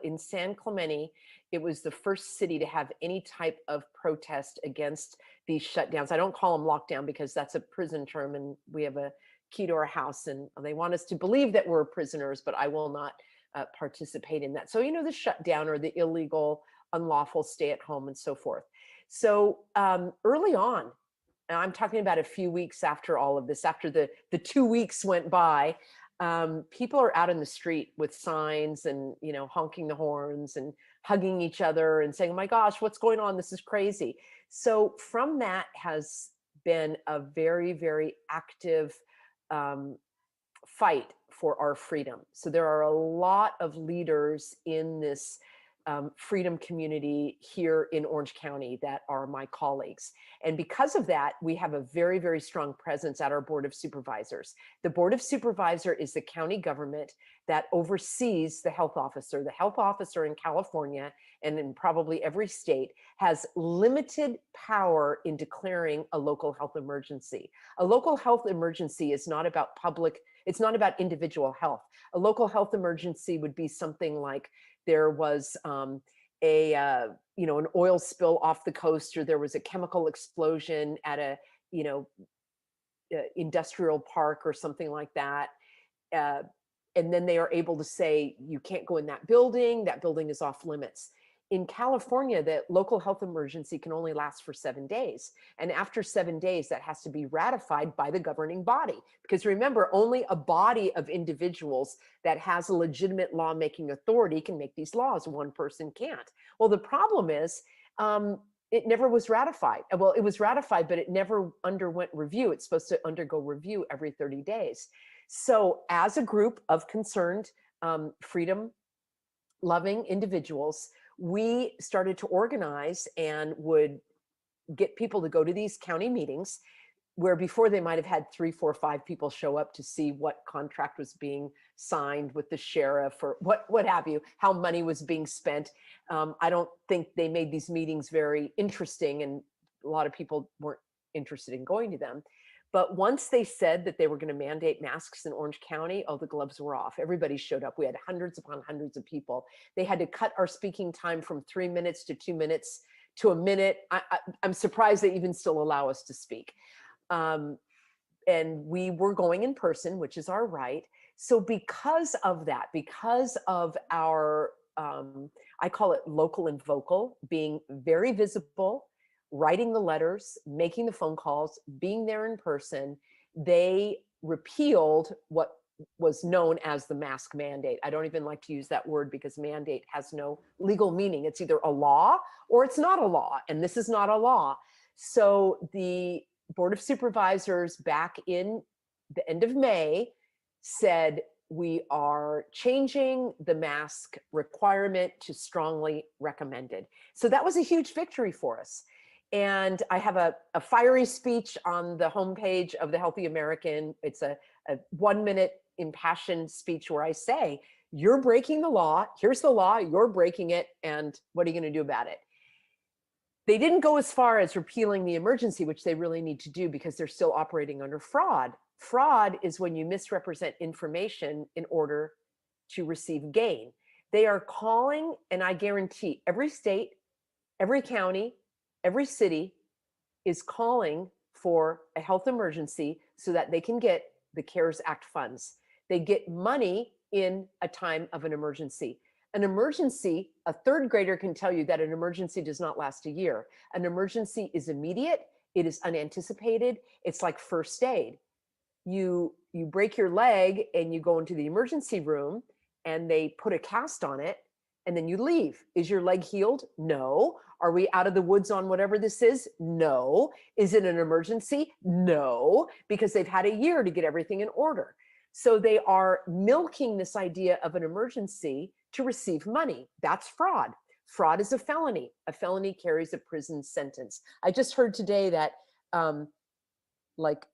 in San Clemente. It was the first city to have any type of protest against these shutdowns. I don't call them lockdown because that's a prison term, and we have a key to our house, and they want us to believe that we're prisoners, but I will not participate in that. So, the shutdown or the illegal, unlawful stay at home and so forth. So early on, and I'm talking about a few weeks after all of this, after the 2 weeks went by, people are out in the street with signs and, you know, honking the horns and hugging each other and saying, oh my gosh, what's going on? This is crazy. So from that has been a very, very active um, fight for our freedom. So there are a lot of leaders in this freedom community here in Orange County that are my colleagues. And because of that, we have a very, very strong presence at our Board of Supervisors. The Board of Supervisor is the county government that oversees the health officer. The health officer in California and in probably every state has limited power in declaring a local health emergency. A local health emergency is not about public, it's not about individual health. A local health emergency would be something like there was you know, an oil spill off the coast, or there was a chemical explosion at a, you know, industrial park or something like that. Uh, and then they are able to say, you can't go in that building is off limits. In California, the local health emergency can only last for 7 days. And after 7 days, that has to be ratified by the governing body. Because remember, only a body of individuals that has a legitimate lawmaking authority can make these laws. One person can't. Well, the problem is, it never was ratified. Well, it was ratified, but it never underwent review. It's supposed to undergo review every 30 days. So as a group of concerned, freedom loving individuals, we started to organize and would get people to go to these county meetings where before they might have had 3, 4, 5 people show up to see what contract was being signed with the sheriff or what have you, how money was being spent. I don't think they made these meetings very interesting, and a lot of people weren't interested in going to them. But once they said that they were going to mandate masks in Orange County, oh, the gloves were off. Everybody showed up. We had hundreds upon hundreds of people. They had to cut our speaking time from 3 minutes to 2 minutes to a minute. I'm surprised they even still allow us to speak. And we were going in person, which is our right. So because of that, because of our, I call it local and vocal, being very visible, writing the letters, making the phone calls, being there in person, they repealed what was known as the mask mandate. I don't even like to use that word because mandate has no legal meaning. It's either a law or it's not a law, and this is not a law. So the Board of Supervisors back in the end of May said, we are changing the mask requirement to strongly recommended. So that was a huge victory for us. And I have a fiery speech on the homepage of the Healthy American. It's a 1-minute impassioned speech where I say, you're breaking the law. Here's the law. You're breaking it. And what are you going to do about it? They didn't go as far as repealing the emergency, which they really need to do because they're still operating under fraud. Fraud is when you misrepresent information in order to receive gain. They are calling, and I guarantee every state, every county, every city is calling for a health emergency so that they can get the CARES Act funds. They get money in a time of an emergency. An emergency, a third grader can tell you that an emergency does not last a year. An emergency is immediate, it is unanticipated, it's like first aid. You break your leg and you go into the emergency room and they put a cast on it and then you leave. Is your leg healed? No. Are we out of the woods on whatever this is? No. Is it an emergency? No, because they've had a year to get everything in order. So they are milking this idea of an emergency to receive money. That's fraud. Fraud is a felony. A felony carries a prison sentence. I just heard today that like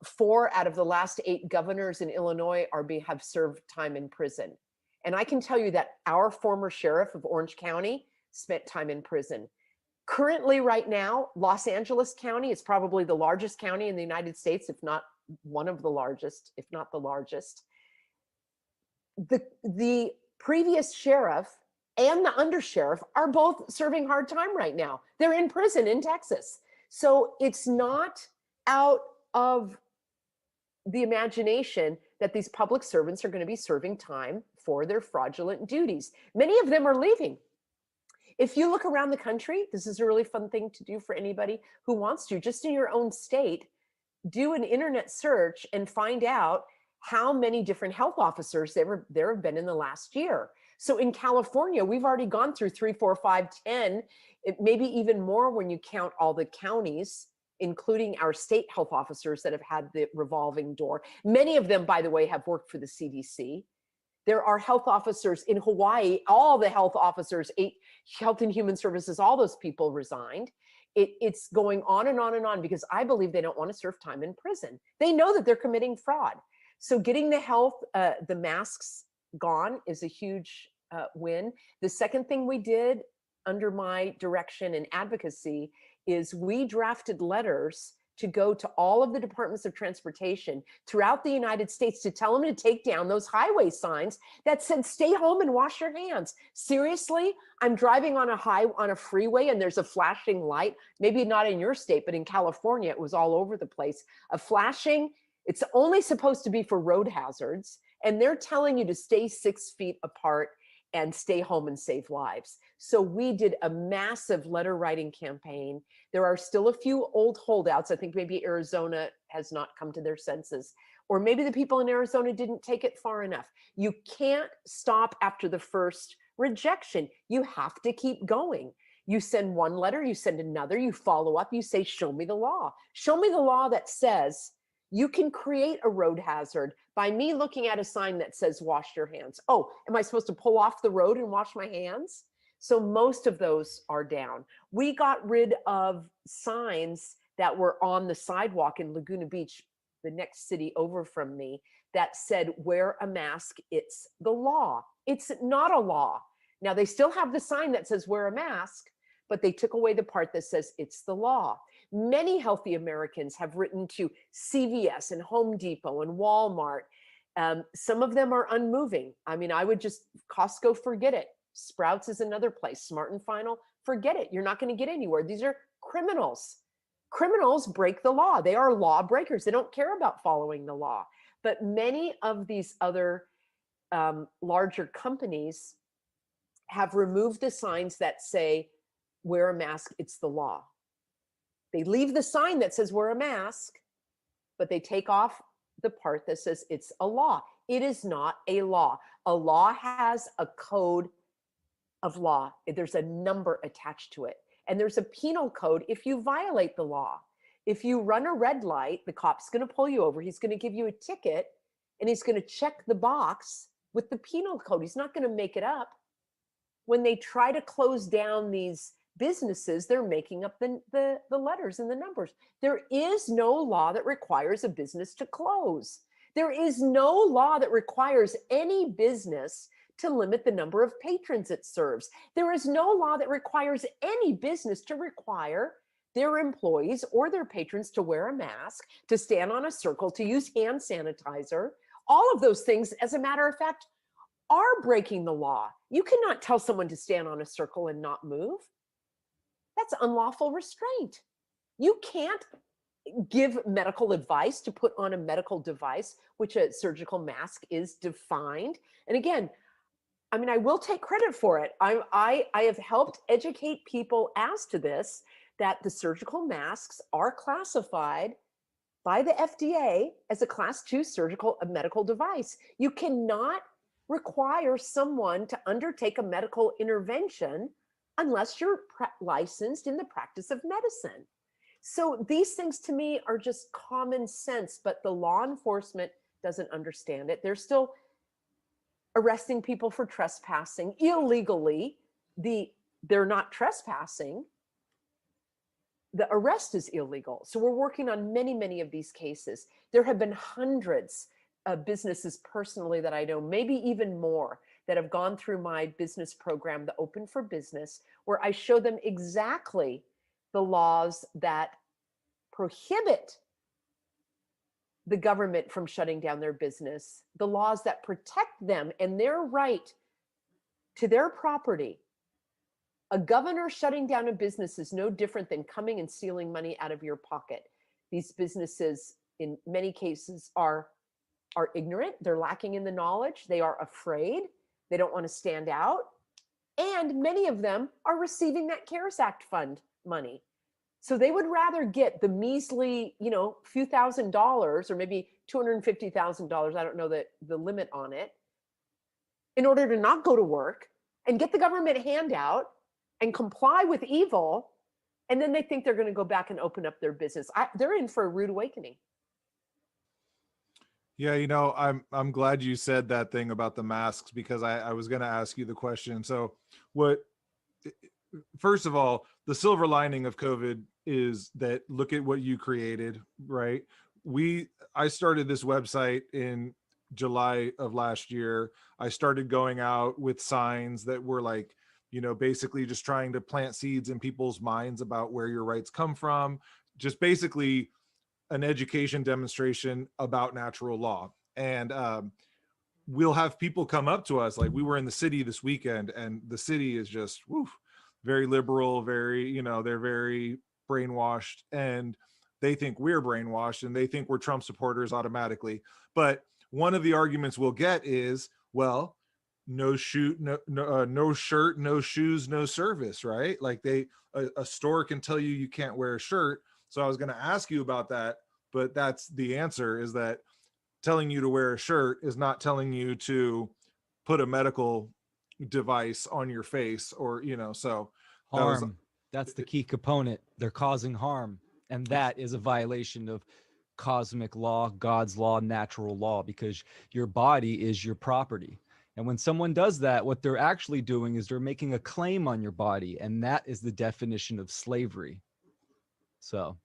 4 out of the last 8 governors in Illinois have served time in prison. And I can tell you that our former sheriff of Orange County spent time in prison. Currently, right now, Los Angeles County is probably the largest county in the United States, if not one of the largest, if not the largest. The previous sheriff and the undersheriff are both serving hard time right now. They're in prison in Texas. So it's not out of the imagination that these public servants are going to be serving time for their fraudulent duties. Many of them are leaving. If you look around the country, this is a really fun thing to do for anybody who wants to, just in your own state, do an internet search and find out how many different health officers there have been in the last year. So in California, we've already gone through 3, 4, 5, 10, maybe even more when you count all the counties, including our state health officers that have had the revolving door. Many of them, by the way, have worked for the CDC. There are health officers in Hawaii, all the health officers, Health and Human Services, all those people resigned. It's going on and on and on because I believe they don't want to serve time in prison. They know that they're committing fraud. So getting the masks gone is a huge win. The second thing we did under my direction and advocacy is we drafted letters to go to all of the departments of transportation throughout the United States to tell them to take down those highway signs that said, stay home and wash your hands. Seriously, I'm driving on a freeway and there's a flashing light, maybe not in your state, but in California, it was all over the place. A flashing, it's only supposed to be for road hazards. And they're telling you to stay 6 feet apart and stay home and save lives. So we did a massive letter writing campaign. There are still a few old holdouts. I think maybe Arizona has not come to their senses, or maybe the people in Arizona didn't take it far enough. You can't stop after the first rejection. You have to keep going. You send one letter, you send another, you follow up, you say, show me the law. Show me the law that says you can create a road hazard by me looking at a sign that says, wash your hands. Oh, am I supposed to pull off the road and wash my hands? So most of those are down. We got rid of signs that were on the sidewalk in Laguna Beach, the next city over from me, that said, wear a mask, it's the law. It's not a law. Now they still have the sign that says wear a mask, but they took away the part that says it's the law. Many healthy Americans have written to CVS and Home Depot and Walmart. Some of them are unmoving. I mean, I would just, Costco, forget it. Sprouts is another place. Smart and Final, forget it. You're not going to get anywhere. These are criminals. Criminals break the law. They are law breakers. They don't care about following the law. But many of these other larger companies have removed the signs that say, wear a mask, it's the law. They leave the sign that says wear a mask, but they take off the part that says it's a law. It is not a law. A law has a code of law. There's a number attached to it. And there's a penal code if you violate the law. If you run a red light, the cop's going to pull you over. He's going to give you a ticket and he's going to check the box with the penal code. He's not going to make it up. When they try to close down these businesses, they're making up the letters and the numbers. There is no law that requires a business to close. There is no law that requires any business to limit the number of patrons it serves. There is no law that requires any business to require their employees or their patrons to wear a mask, to stand on a circle, to use hand sanitizer. All of those things, as a matter of fact, are breaking the law. You cannot tell someone to stand on a circle and not move. That's unlawful restraint. You can't give medical advice to put on a medical device, which a surgical mask is defined. And again, I mean, I will take credit for it. I have helped educate people as to this, that the surgical masks are classified by the FDA as a class 2 surgical medical device. You cannot require someone to undertake a medical intervention unless you're licensed in the practice of medicine. So these things to me are just common sense, but the law enforcement doesn't understand it. They're still arresting people for trespassing illegally. They're not trespassing. The arrest is illegal. So we're working on many, many of these cases. There have been hundreds of businesses personally that I know, maybe even more, that have gone through my business program, the Open for Business, where I show them exactly the laws that prohibit the government from shutting down their business, the laws that protect them and their right to their property. A governor shutting down a business is no different than coming and stealing money out of your pocket. These businesses, in many cases, are ignorant. They're lacking in the knowledge. They are afraid. They don't want to stand out. And many of them are receiving that CARES Act fund money. So they would rather get the measly, few $1,000s or maybe $250,000. I don't know the limit on it, in order to not go to work and get the government handout and comply with evil. And then they think they're going to go back and open up their business. They're in for a rude awakening. Yeah, I'm glad you said that thing about the masks, because I was going to ask you the question. So, what? First of all, the silver lining of COVID is that look at what you created, right? I started this website in July of last year. I started going out with signs that were like, basically just trying to plant seeds in people's minds about where your rights come from, just basically an education demonstration about natural law. And we'll have people come up to us. Like, we were in the city this weekend, and the city is just very liberal, very, they're very brainwashed, and they think we're brainwashed, and they think we're Trump supporters automatically. But one of the arguments we'll get is, well, no shoe, no shirt, no shoes, no service, right? Like, a store can tell you can't wear a shirt. So I was going to ask you about that, but that's the answer, is that telling you to wear a shirt is not telling you to put a medical device on your face, or so that was Harm. That's the key component. They're causing harm. And that is a violation of cosmic law, God's law, natural law, because your body is your property. And when someone does that, what they're actually doing is they're making a claim on your body. And that is the definition of slavery. So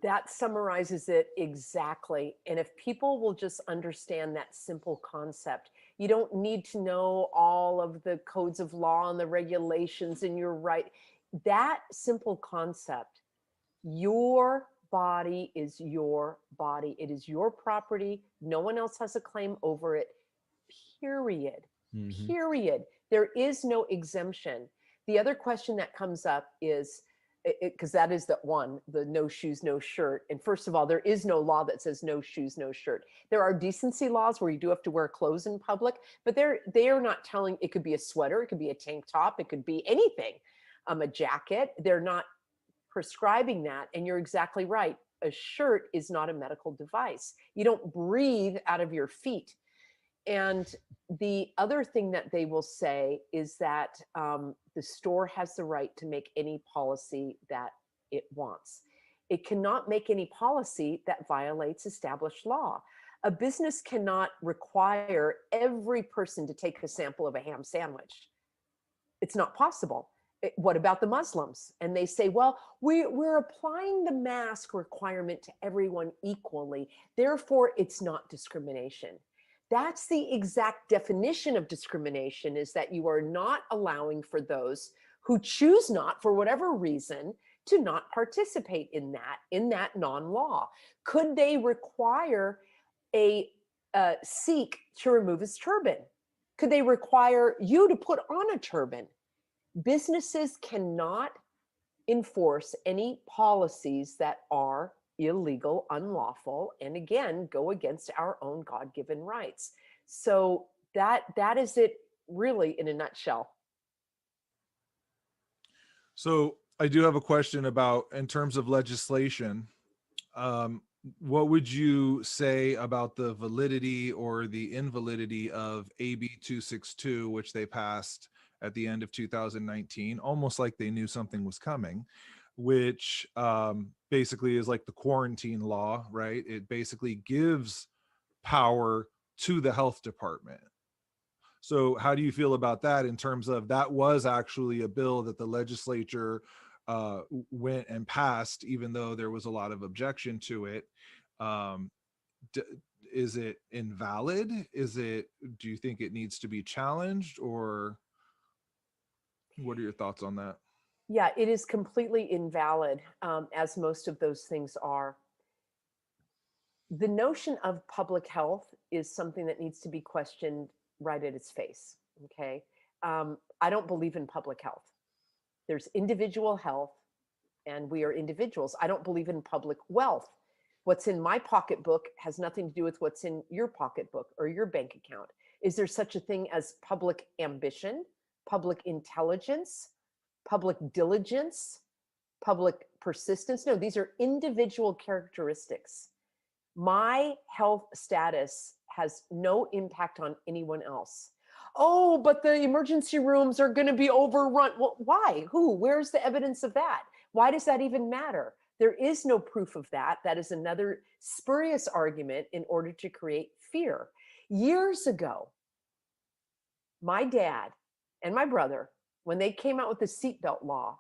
That summarizes it exactly. And if people will just understand that simple concept, you don't need to know all of the codes of law and the regulations and your right. That simple concept, your body is your body. It is your property. No one else has a claim over it, period. Period. There is no exemption. The other question that comes up is, because that is the no shoes, no shirt. And first of all, there is no law that says no shoes, no shirt. There are decency laws where you do have to wear clothes in public, but they are not telling. It could be a sweater, it could be a tank top, it could be anything, a jacket. They're not prescribing that. And you're exactly right. A shirt is not a medical device. You don't breathe out of your feet. And the other thing that they will say is that the store has the right to make any policy that it wants. It cannot make any policy that violates established law. A business cannot require every person to take a sample of a ham sandwich. It's not possible. What about the Muslims? And they say, well, we're applying the mask requirement to everyone equally. Therefore, it's not discrimination. That's the exact definition of discrimination, is that you are not allowing for those who choose not, for whatever reason, to not participate in that non-law. Could they require a Sikh to remove his turban? Could they require you to put on a turban? Businesses cannot enforce any policies that are illegal, unlawful, and again, go against our own God-given rights. So that is it really in a nutshell. So I do have a question about, in terms of legislation, what would you say about the validity or the invalidity of AB 262, which they passed at the end of 2019, almost like they knew something was coming, which basically is like the quarantine law, right? It basically gives power to the health department. So how do you feel about that, in terms of that was actually a bill that the legislature went and passed, even though there was a lot of objection to it? Is it invalid? Do you think it needs to be challenged, or what are your thoughts on that? Yeah, it is completely invalid, as most of those things are. The notion of public health is something that needs to be questioned right at its face. Okay. I don't believe in public health. There's individual health, and we are individuals. I don't believe in public wealth. What's in my pocketbook has nothing to do with what's in your pocketbook or your bank account. Is there such a thing as public ambition? public intelligence, public diligence, public persistence. No, these are individual characteristics. My health status has no impact on anyone else. Oh, but the emergency rooms are going to be overrun. Well, why? Who? Where's the evidence of that? Why does that even matter? There is no proof of that. That is another spurious argument in order to create fear. Years ago, my dad and my brother, when they came out with the seatbelt law,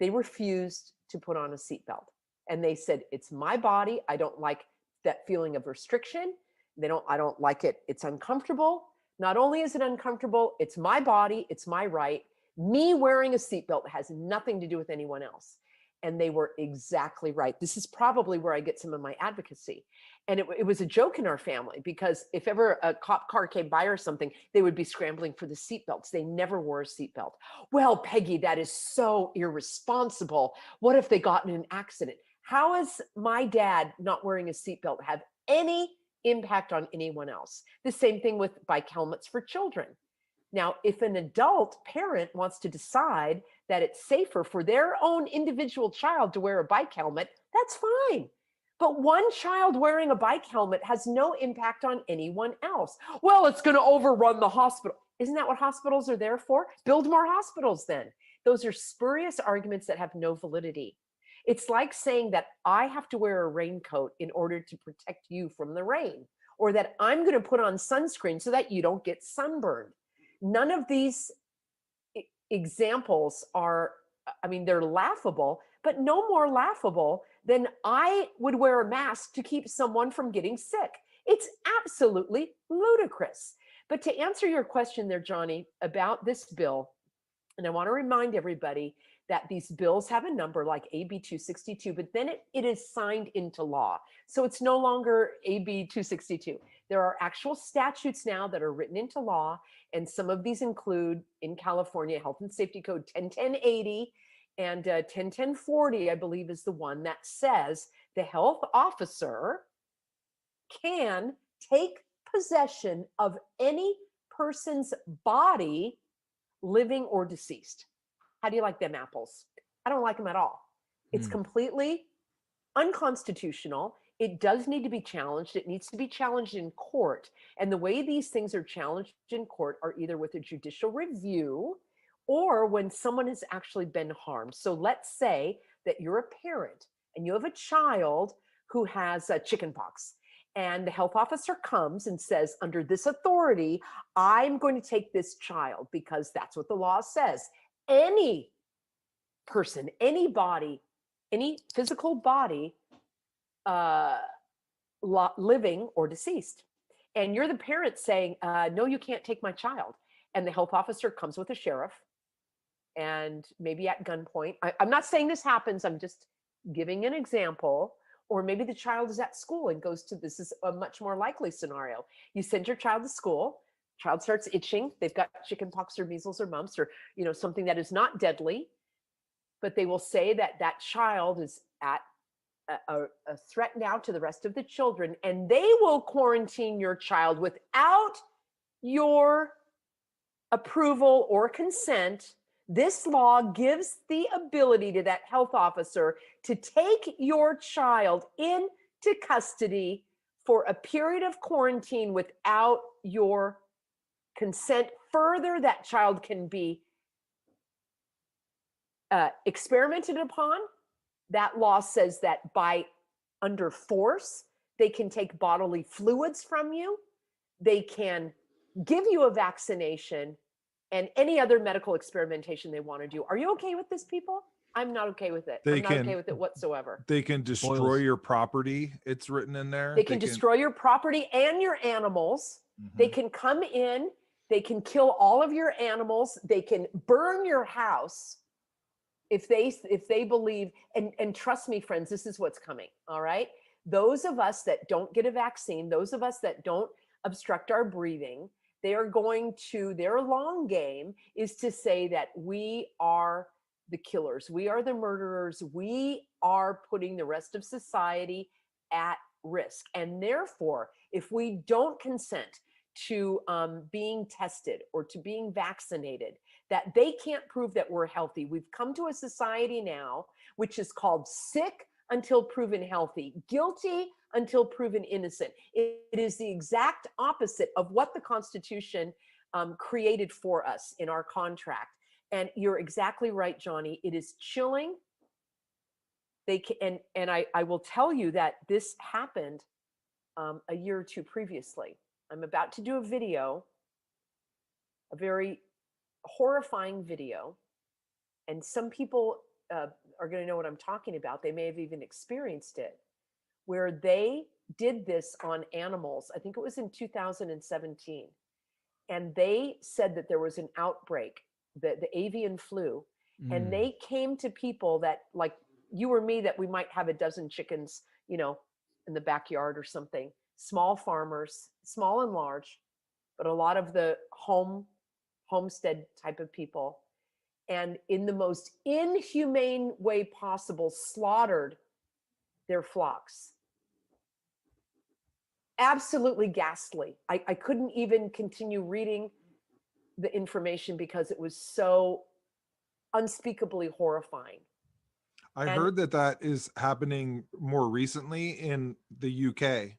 they refused to put on a seatbelt. And they said, it's my body. I don't like that feeling of restriction. I don't like it. It's uncomfortable. Not only is it uncomfortable, it's my body, it's my right. Me wearing a seatbelt has nothing to do with anyone else. And they were exactly right. This is probably where I get some of my advocacy. And it was a joke in our family, because if ever a cop car came by or something, they would be scrambling for the seatbelts. They never wore a seatbelt. Well, Peggy, that is so irresponsible. What if they got in an accident? How is my dad not wearing a seatbelt have any impact on anyone else? The same thing with bike helmets for children. Now, if an adult parent wants to decide that it's safer for their own individual child to wear a bike helmet, that's fine. But one child wearing a bike helmet has no impact on anyone else. Well, it's going to overrun the hospital. Isn't that what hospitals are there for? Build more hospitals then. Those are spurious arguments that have no validity. It's like saying that I have to wear a raincoat in order to protect you from the rain, or that I'm going to put on sunscreen so that you don't get sunburned. None of these examples are, I mean, they're laughable, but no more laughable than I would wear a mask to keep someone from getting sick. It's absolutely ludicrous. But to answer your question there, Johnny, about this bill, and I want to remind everybody that these bills have a number like AB 262, but then it is signed into law. So it's no longer AB 262. There are actual statutes now that are written into law, and some of these include, in California, Health and Safety Code 101080 and 101040, I believe, is the one that says the health officer can take possession of any person's body, living or deceased. How do you like them apples? I don't like them at all. It's completely unconstitutional. It does need to be challenged. It needs to be challenged in court. And the way these things are challenged in court are either with a judicial review or when someone has actually been harmed. So let's say that you're a parent and you have a child who has chickenpox, and the health officer comes and says, under this authority, I'm going to take this child because that's what the law says. Any person, any body, any physical body, living or deceased. And you're the parent saying, no, you can't take my child. And the health officer comes with a sheriff and maybe at gunpoint. I'm not saying this happens. I'm just giving an example. Or maybe the child is at school and goes to, this is a much more likely scenario. You send your child to school, child starts itching. They've got chickenpox or measles or mumps or, something that is not deadly, but they will say that that child is at a threat now to the rest of the children, and they will quarantine your child without your approval or consent. This law gives the ability to that health officer to take your child into custody for a period of quarantine without your consent. Further, that child can be experimented upon. That law says that by under force, they can take bodily fluids from you. They can give you a vaccination and any other medical experimentation they want to do. Are you okay with this, people? I'm not okay with it. I'm not okay with it whatsoever. They can destroy your property. It's written in there. They can destroy your property and your animals. They can come in. They can kill all of your animals. They can burn your house if they believe, and trust me, friends, this is what's coming. All right. Those of us that don't get a vaccine, those of us that don't obstruct our breathing, they are going to, their long game is to say that we are the killers. We are the murderers. We are putting the rest of society at risk. And therefore, if we don't consent to being tested or to being vaccinated, that they can't prove that we're healthy. We've come to a society now which is called sick until proven healthy, guilty until proven innocent. It is the exact opposite of what the Constitution created for us in our contract. And you're exactly right, Johnny. It is chilling. And I will tell you that this happened a year or two previously. I'm about to do a video, a very horrifying video, and some people are going to know what I'm talking about. They may have even experienced it, where they did this on animals. I think it was in 2017. And they said that there was an outbreak, the avian flu, and Mm. they came to people that, like you or me, that we might have a dozen chickens, in the backyard or something. Small farmers, small and large, but a lot of the homestead type of people, and in the most inhumane way possible, slaughtered their flocks. Absolutely ghastly. I couldn't even continue reading the information because it was so unspeakably horrifying. I And heard that that is happening more recently in the UK.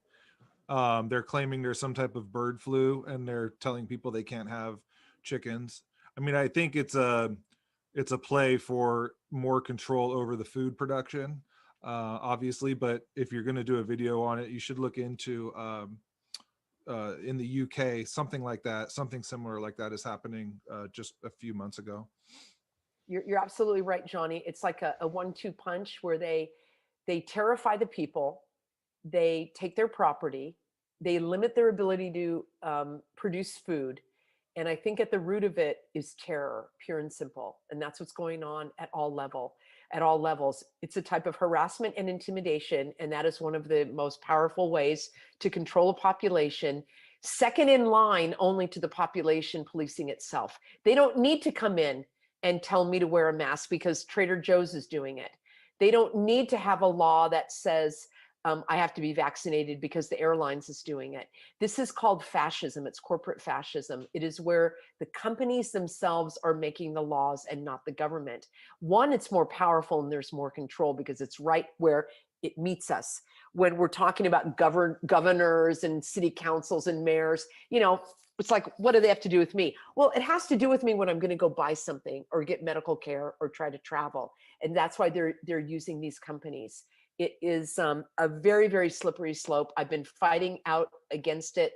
They're claiming there's some type of bird flu, and they're telling people they can't have chickens. I mean, I think it's a play for more control over the food production, obviously. But if you're going to do a video on it, you should look into in the UK something like that, something similar like that is happening just a few months ago. you're absolutely right, Johnny. It's like a 1-2 punch where they terrify the people, they take their property, they limit their ability to produce food. And I think at the root of it is terror, pure and simple. And that's what's going on at all levels. It's a type of harassment and intimidation, and that is one of the most powerful ways to control a population, second in line only to the population policing itself. They don't need to come in and tell me to wear a mask because Trader Joe's is doing it. They don't need to have a law that says I have to be vaccinated because the airlines is doing it. This is called fascism. It's corporate fascism. It is where the companies themselves are making the laws and not the government. One, it's more powerful and there's more control because it's right where it meets us. When we're talking about governors and city councils and mayors, it's like, what do they have to do with me? Well, it has to do with me when I'm going to go buy something or get medical care or try to travel. And that's why they're using these companies. It is a very, very slippery slope. I've been fighting out against it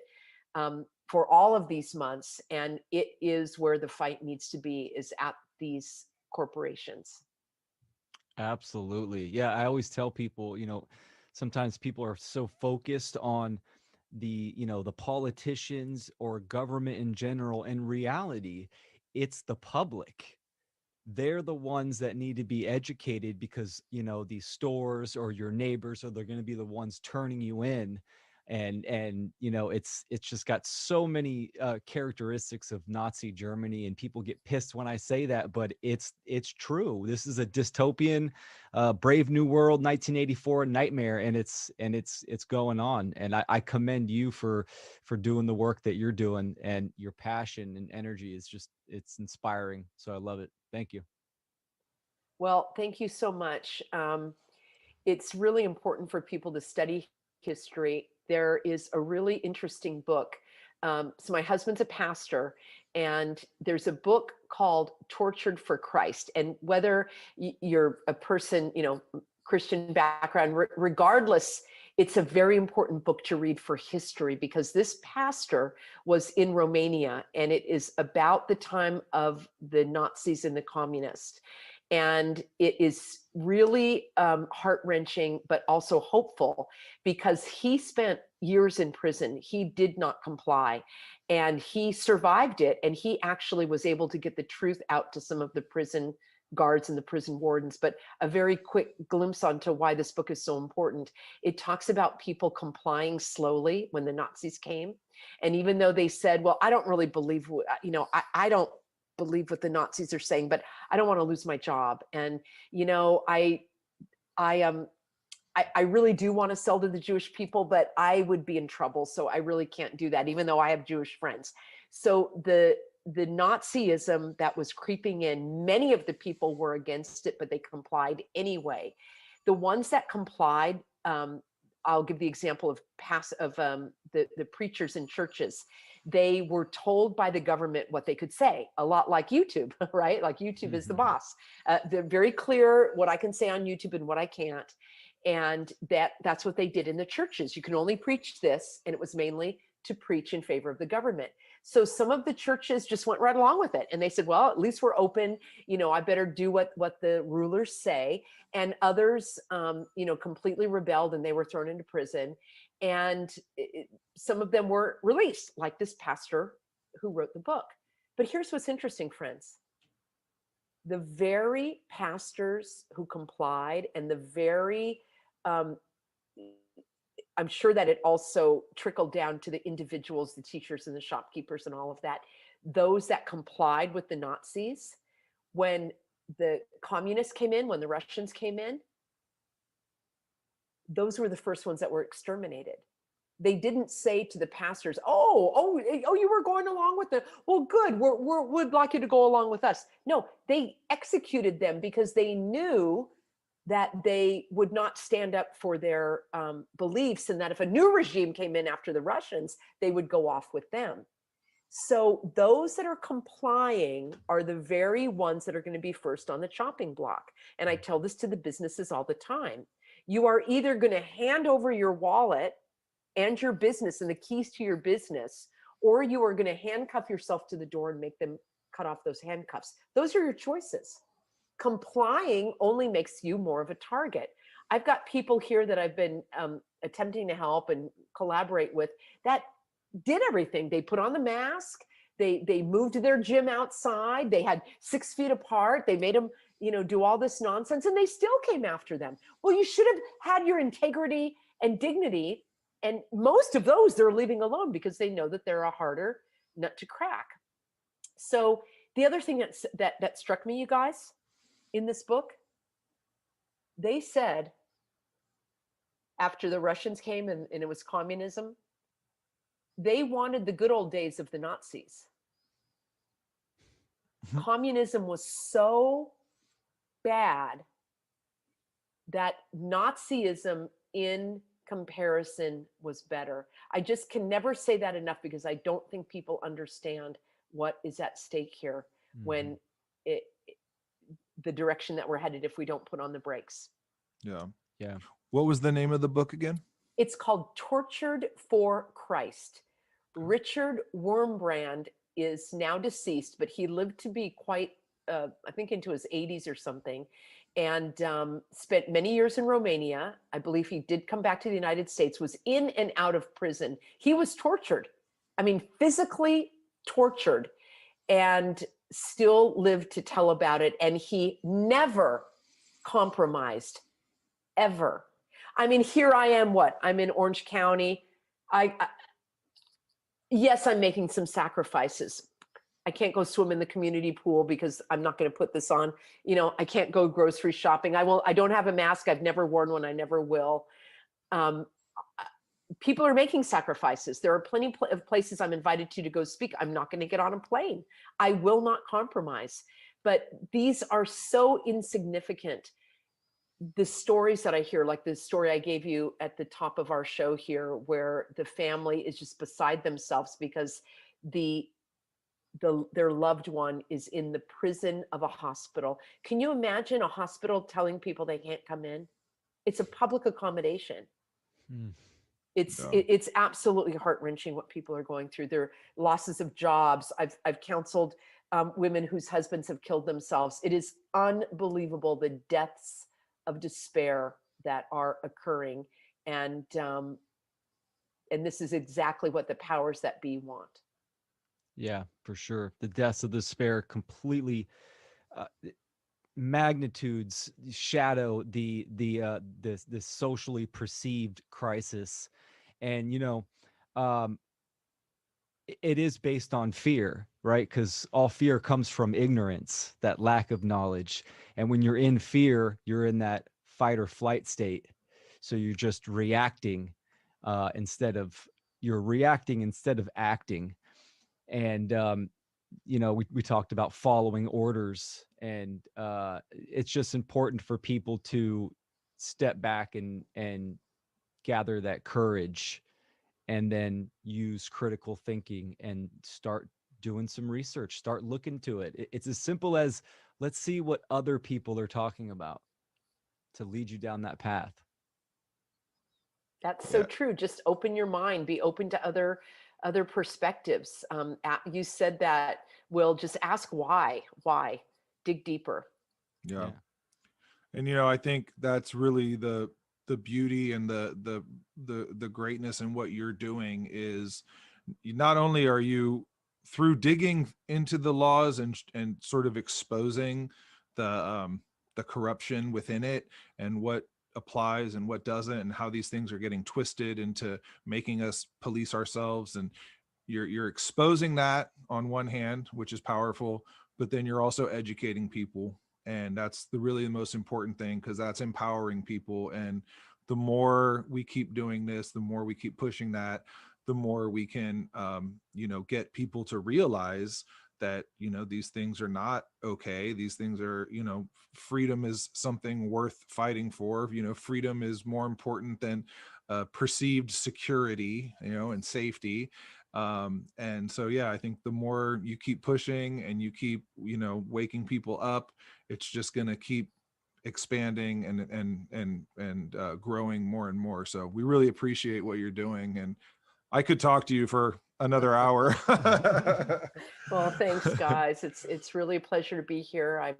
for all of these months. And it is where the fight needs to be, is at these corporations. Absolutely. Yeah, I always tell people, sometimes people are so focused on the politicians or government in general. In reality, it's the public. They're the ones that need to be educated because, these stores or your neighbors, or they're going to be the ones turning you in. And it's just got so many characteristics of Nazi Germany, and people get pissed when I say that, but it's true. This is a dystopian Brave New World 1984 nightmare, and it's going on. And I commend you for doing the work that you're doing, and your passion and energy is just, it's inspiring. So I love it. Thank you. Well, thank you so much. It's really important for people to study history. There is a really interesting book. So my husband's a pastor, and there's a book called Tortured for Christ. And whether you're a person, Christian background, regardless, it's a very important book to read for history, because this pastor was in Romania, and it is about the time of the Nazis and the communists. And it is really heart-wrenching, but also hopeful, because he spent years in prison. He did not comply, and he survived it. And he actually was able to get the truth out to some of the prison guards and the prison wardens. But a very quick glimpse onto why this book is so important. It talks about people complying slowly when the Nazis came. And even though they said, well, I don't really believe, I don't believe what the Nazis are saying, but I don't want to lose my job. And I I really do want to sell to the Jewish people, but I would be in trouble. So I really can't do that, even though I have Jewish friends. So the Nazism that was creeping in, many of the people were against it, but they complied anyway. The ones that complied, I'll give the example of the preachers in churches. They were told by the government what they could say, a lot like YouTube, right? Like YouTube is the boss. They're very clear what I can say on YouTube and what I can't. And that's what they did in the churches. You can only preach this, and it was mainly to preach in favor of the government. So some of the churches just went right along with it, and they said, well, at least we're open, I better do what the rulers say. And others completely rebelled, and they were thrown into prison. And some of them were released, like this pastor who wrote the book. But here's what's interesting, friends. The very pastors who complied, and the very I'm sure that it also trickled down to the individuals, the teachers and the shopkeepers and all of that. Those that complied with the Nazis, when the communists came in, when the Russians came in, those were the first ones that were exterminated. They didn't say to the pastors, oh, you were going along with it. Well, good. We'd like you to go along with us. No, they executed them because they knew that they would not stand up for their beliefs, and that if a new regime came in after the Russians, they would go off with them. So those that are complying are the very ones that are going to be first on the chopping block. And I tell this to the businesses all the time. You are either going to hand over your wallet and your business and the keys to your business, or you are going to handcuff yourself to the door and make them cut off those handcuffs. Those are your choices. Complying only makes you more of a target. I've got people here that I've been attempting to help and collaborate with that did everything. They put on the mask. They moved to their gym outside. They had 6 feet apart. They made them, do all this nonsense, and they still came after them. Well, you should have had your integrity and dignity. And most of those they're leaving alone because they know that they're a harder nut to crack. So the other thing that struck me, you guys, in this book, they said after the Russians came and it was communism, they wanted the good old days of the Nazis. Communism was so bad that Nazism in comparison was better. I just can never say that enough because I don't think people understand what is at stake here when the direction that we're headed if we don't put on the brakes. Yeah. Yeah. What was the name of the book again? It's called Tortured for Christ. Richard Wurmbrand is now deceased, but he lived to be quite, I think into his 80s or something, and spent many years in Romania. I believe he did come back to the United States, was in and out of prison. He was tortured. I mean, physically tortured, and still lived to tell about it. And he never compromised, ever. I mean, here I am, I'm in Orange County. Yes, I'm making some sacrifices. I can't go swim in the community pool because I'm not going to put this on. I can't go grocery shopping. I don't have a mask. I've never worn one. I never will. People are making sacrifices. There are plenty of places I'm invited to go speak. I'm not going to get on a plane. I will not compromise. But these are so insignificant. The stories that I hear, like the story I gave you at the top of our show here, where the family is just beside themselves because their loved one is in the prison of a hospital. Can you imagine a hospital telling people they can't come in? It's a public accommodation. It's absolutely heart-wrenching what people are going through. Their losses of jobs. I've counseled women whose husbands have killed themselves. It is unbelievable, the deaths of despair that are occurring, and this is exactly what the powers that be want. Yeah, for sure. The deaths of despair completely magnitudes shadow the socially perceived crisis, and it is based on fear, right? Because all fear comes from ignorance, that lack of knowledge. And when you're in fear, you're in that fight or flight state. So you're just reacting you're reacting instead of acting. And we talked about following orders, and it's just important for people to step back and gather that courage, and then use critical thinking and start doing some research, start looking to it. It's as simple as, let's see what other people are talking about to lead you down that path. That's so true. Just open your mind, be open to other perspectives. You said that, Will, just ask why, dig deeper. Yeah. And I think that's really the beauty and the greatness in what you're doing is, not only are you, through digging into the laws and sort of exposing the corruption within it, and what applies and what doesn't, and how these things are getting twisted into making us police ourselves, and you're exposing that on one hand, which is powerful, but then you're also educating people, and that's really the most important thing, because that's empowering people. And the more we keep doing this, the more we keep pushing that, the more we can get people to realize that these things are not okay. These things are, freedom is something worth fighting for. Freedom is more important than perceived security, and safety. And so, yeah, I think the more you keep pushing and you keep waking people up, it's just going to keep expanding and growing more and more. So we really appreciate what you're doing, and I could talk to you for another hour. Well, thanks, guys. It's really a pleasure to be here.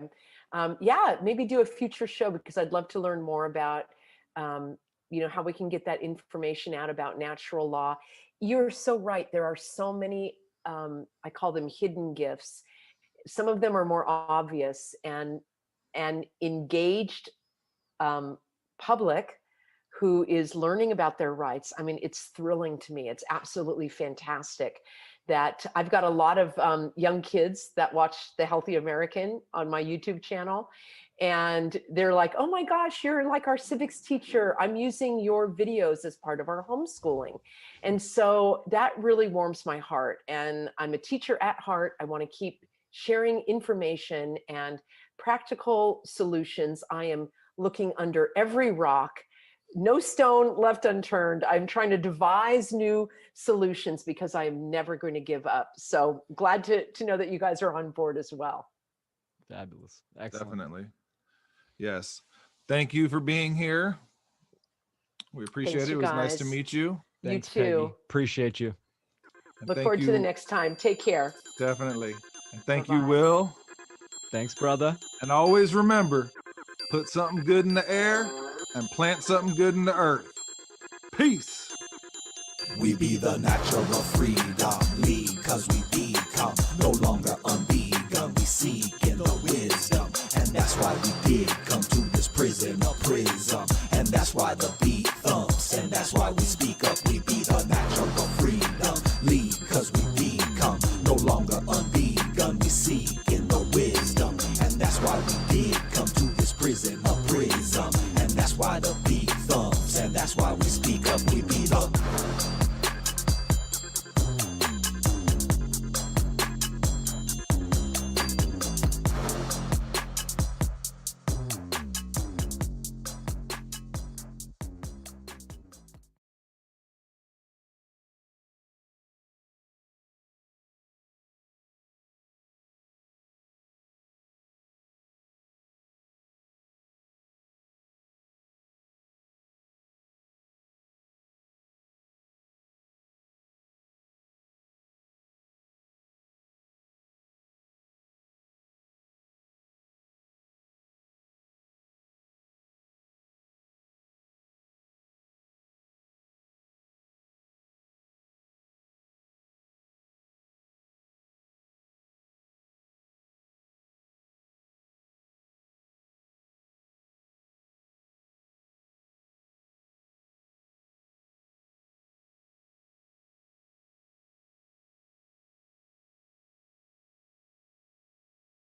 Maybe do a future show, because I'd love to learn more about how we can get that information out about natural law. You're so right. There are so many, I call them hidden gifts. Some of them are more obvious, and engaged public who is learning about their rights. I mean, it's thrilling to me. It's absolutely fantastic that I've got a lot of young kids that watch The Healthy American on my YouTube channel. And they're like, oh my gosh, you're like our civics teacher. I'm using your videos as part of our homeschooling. And so that really warms my heart. And I'm a teacher at heart. I want to keep sharing information and practical solutions. I am looking under every rock, no stone left unturned. I'm trying to devise new solutions, because I'm never going to give up. So glad to know that you guys are on board as well. Fabulous. Excellent. Definitely. Yes. Thank you for being here. We appreciate it. It was nice to meet you. Thanks, you too. Peggy. Appreciate you. Look forward to the next time. Take care. Definitely. And thank Bye-bye. you, Will. Thanks, brother. And always remember, put something good in the air and plant something good in the earth. Peace. We be the natural freedom league, 'cause we be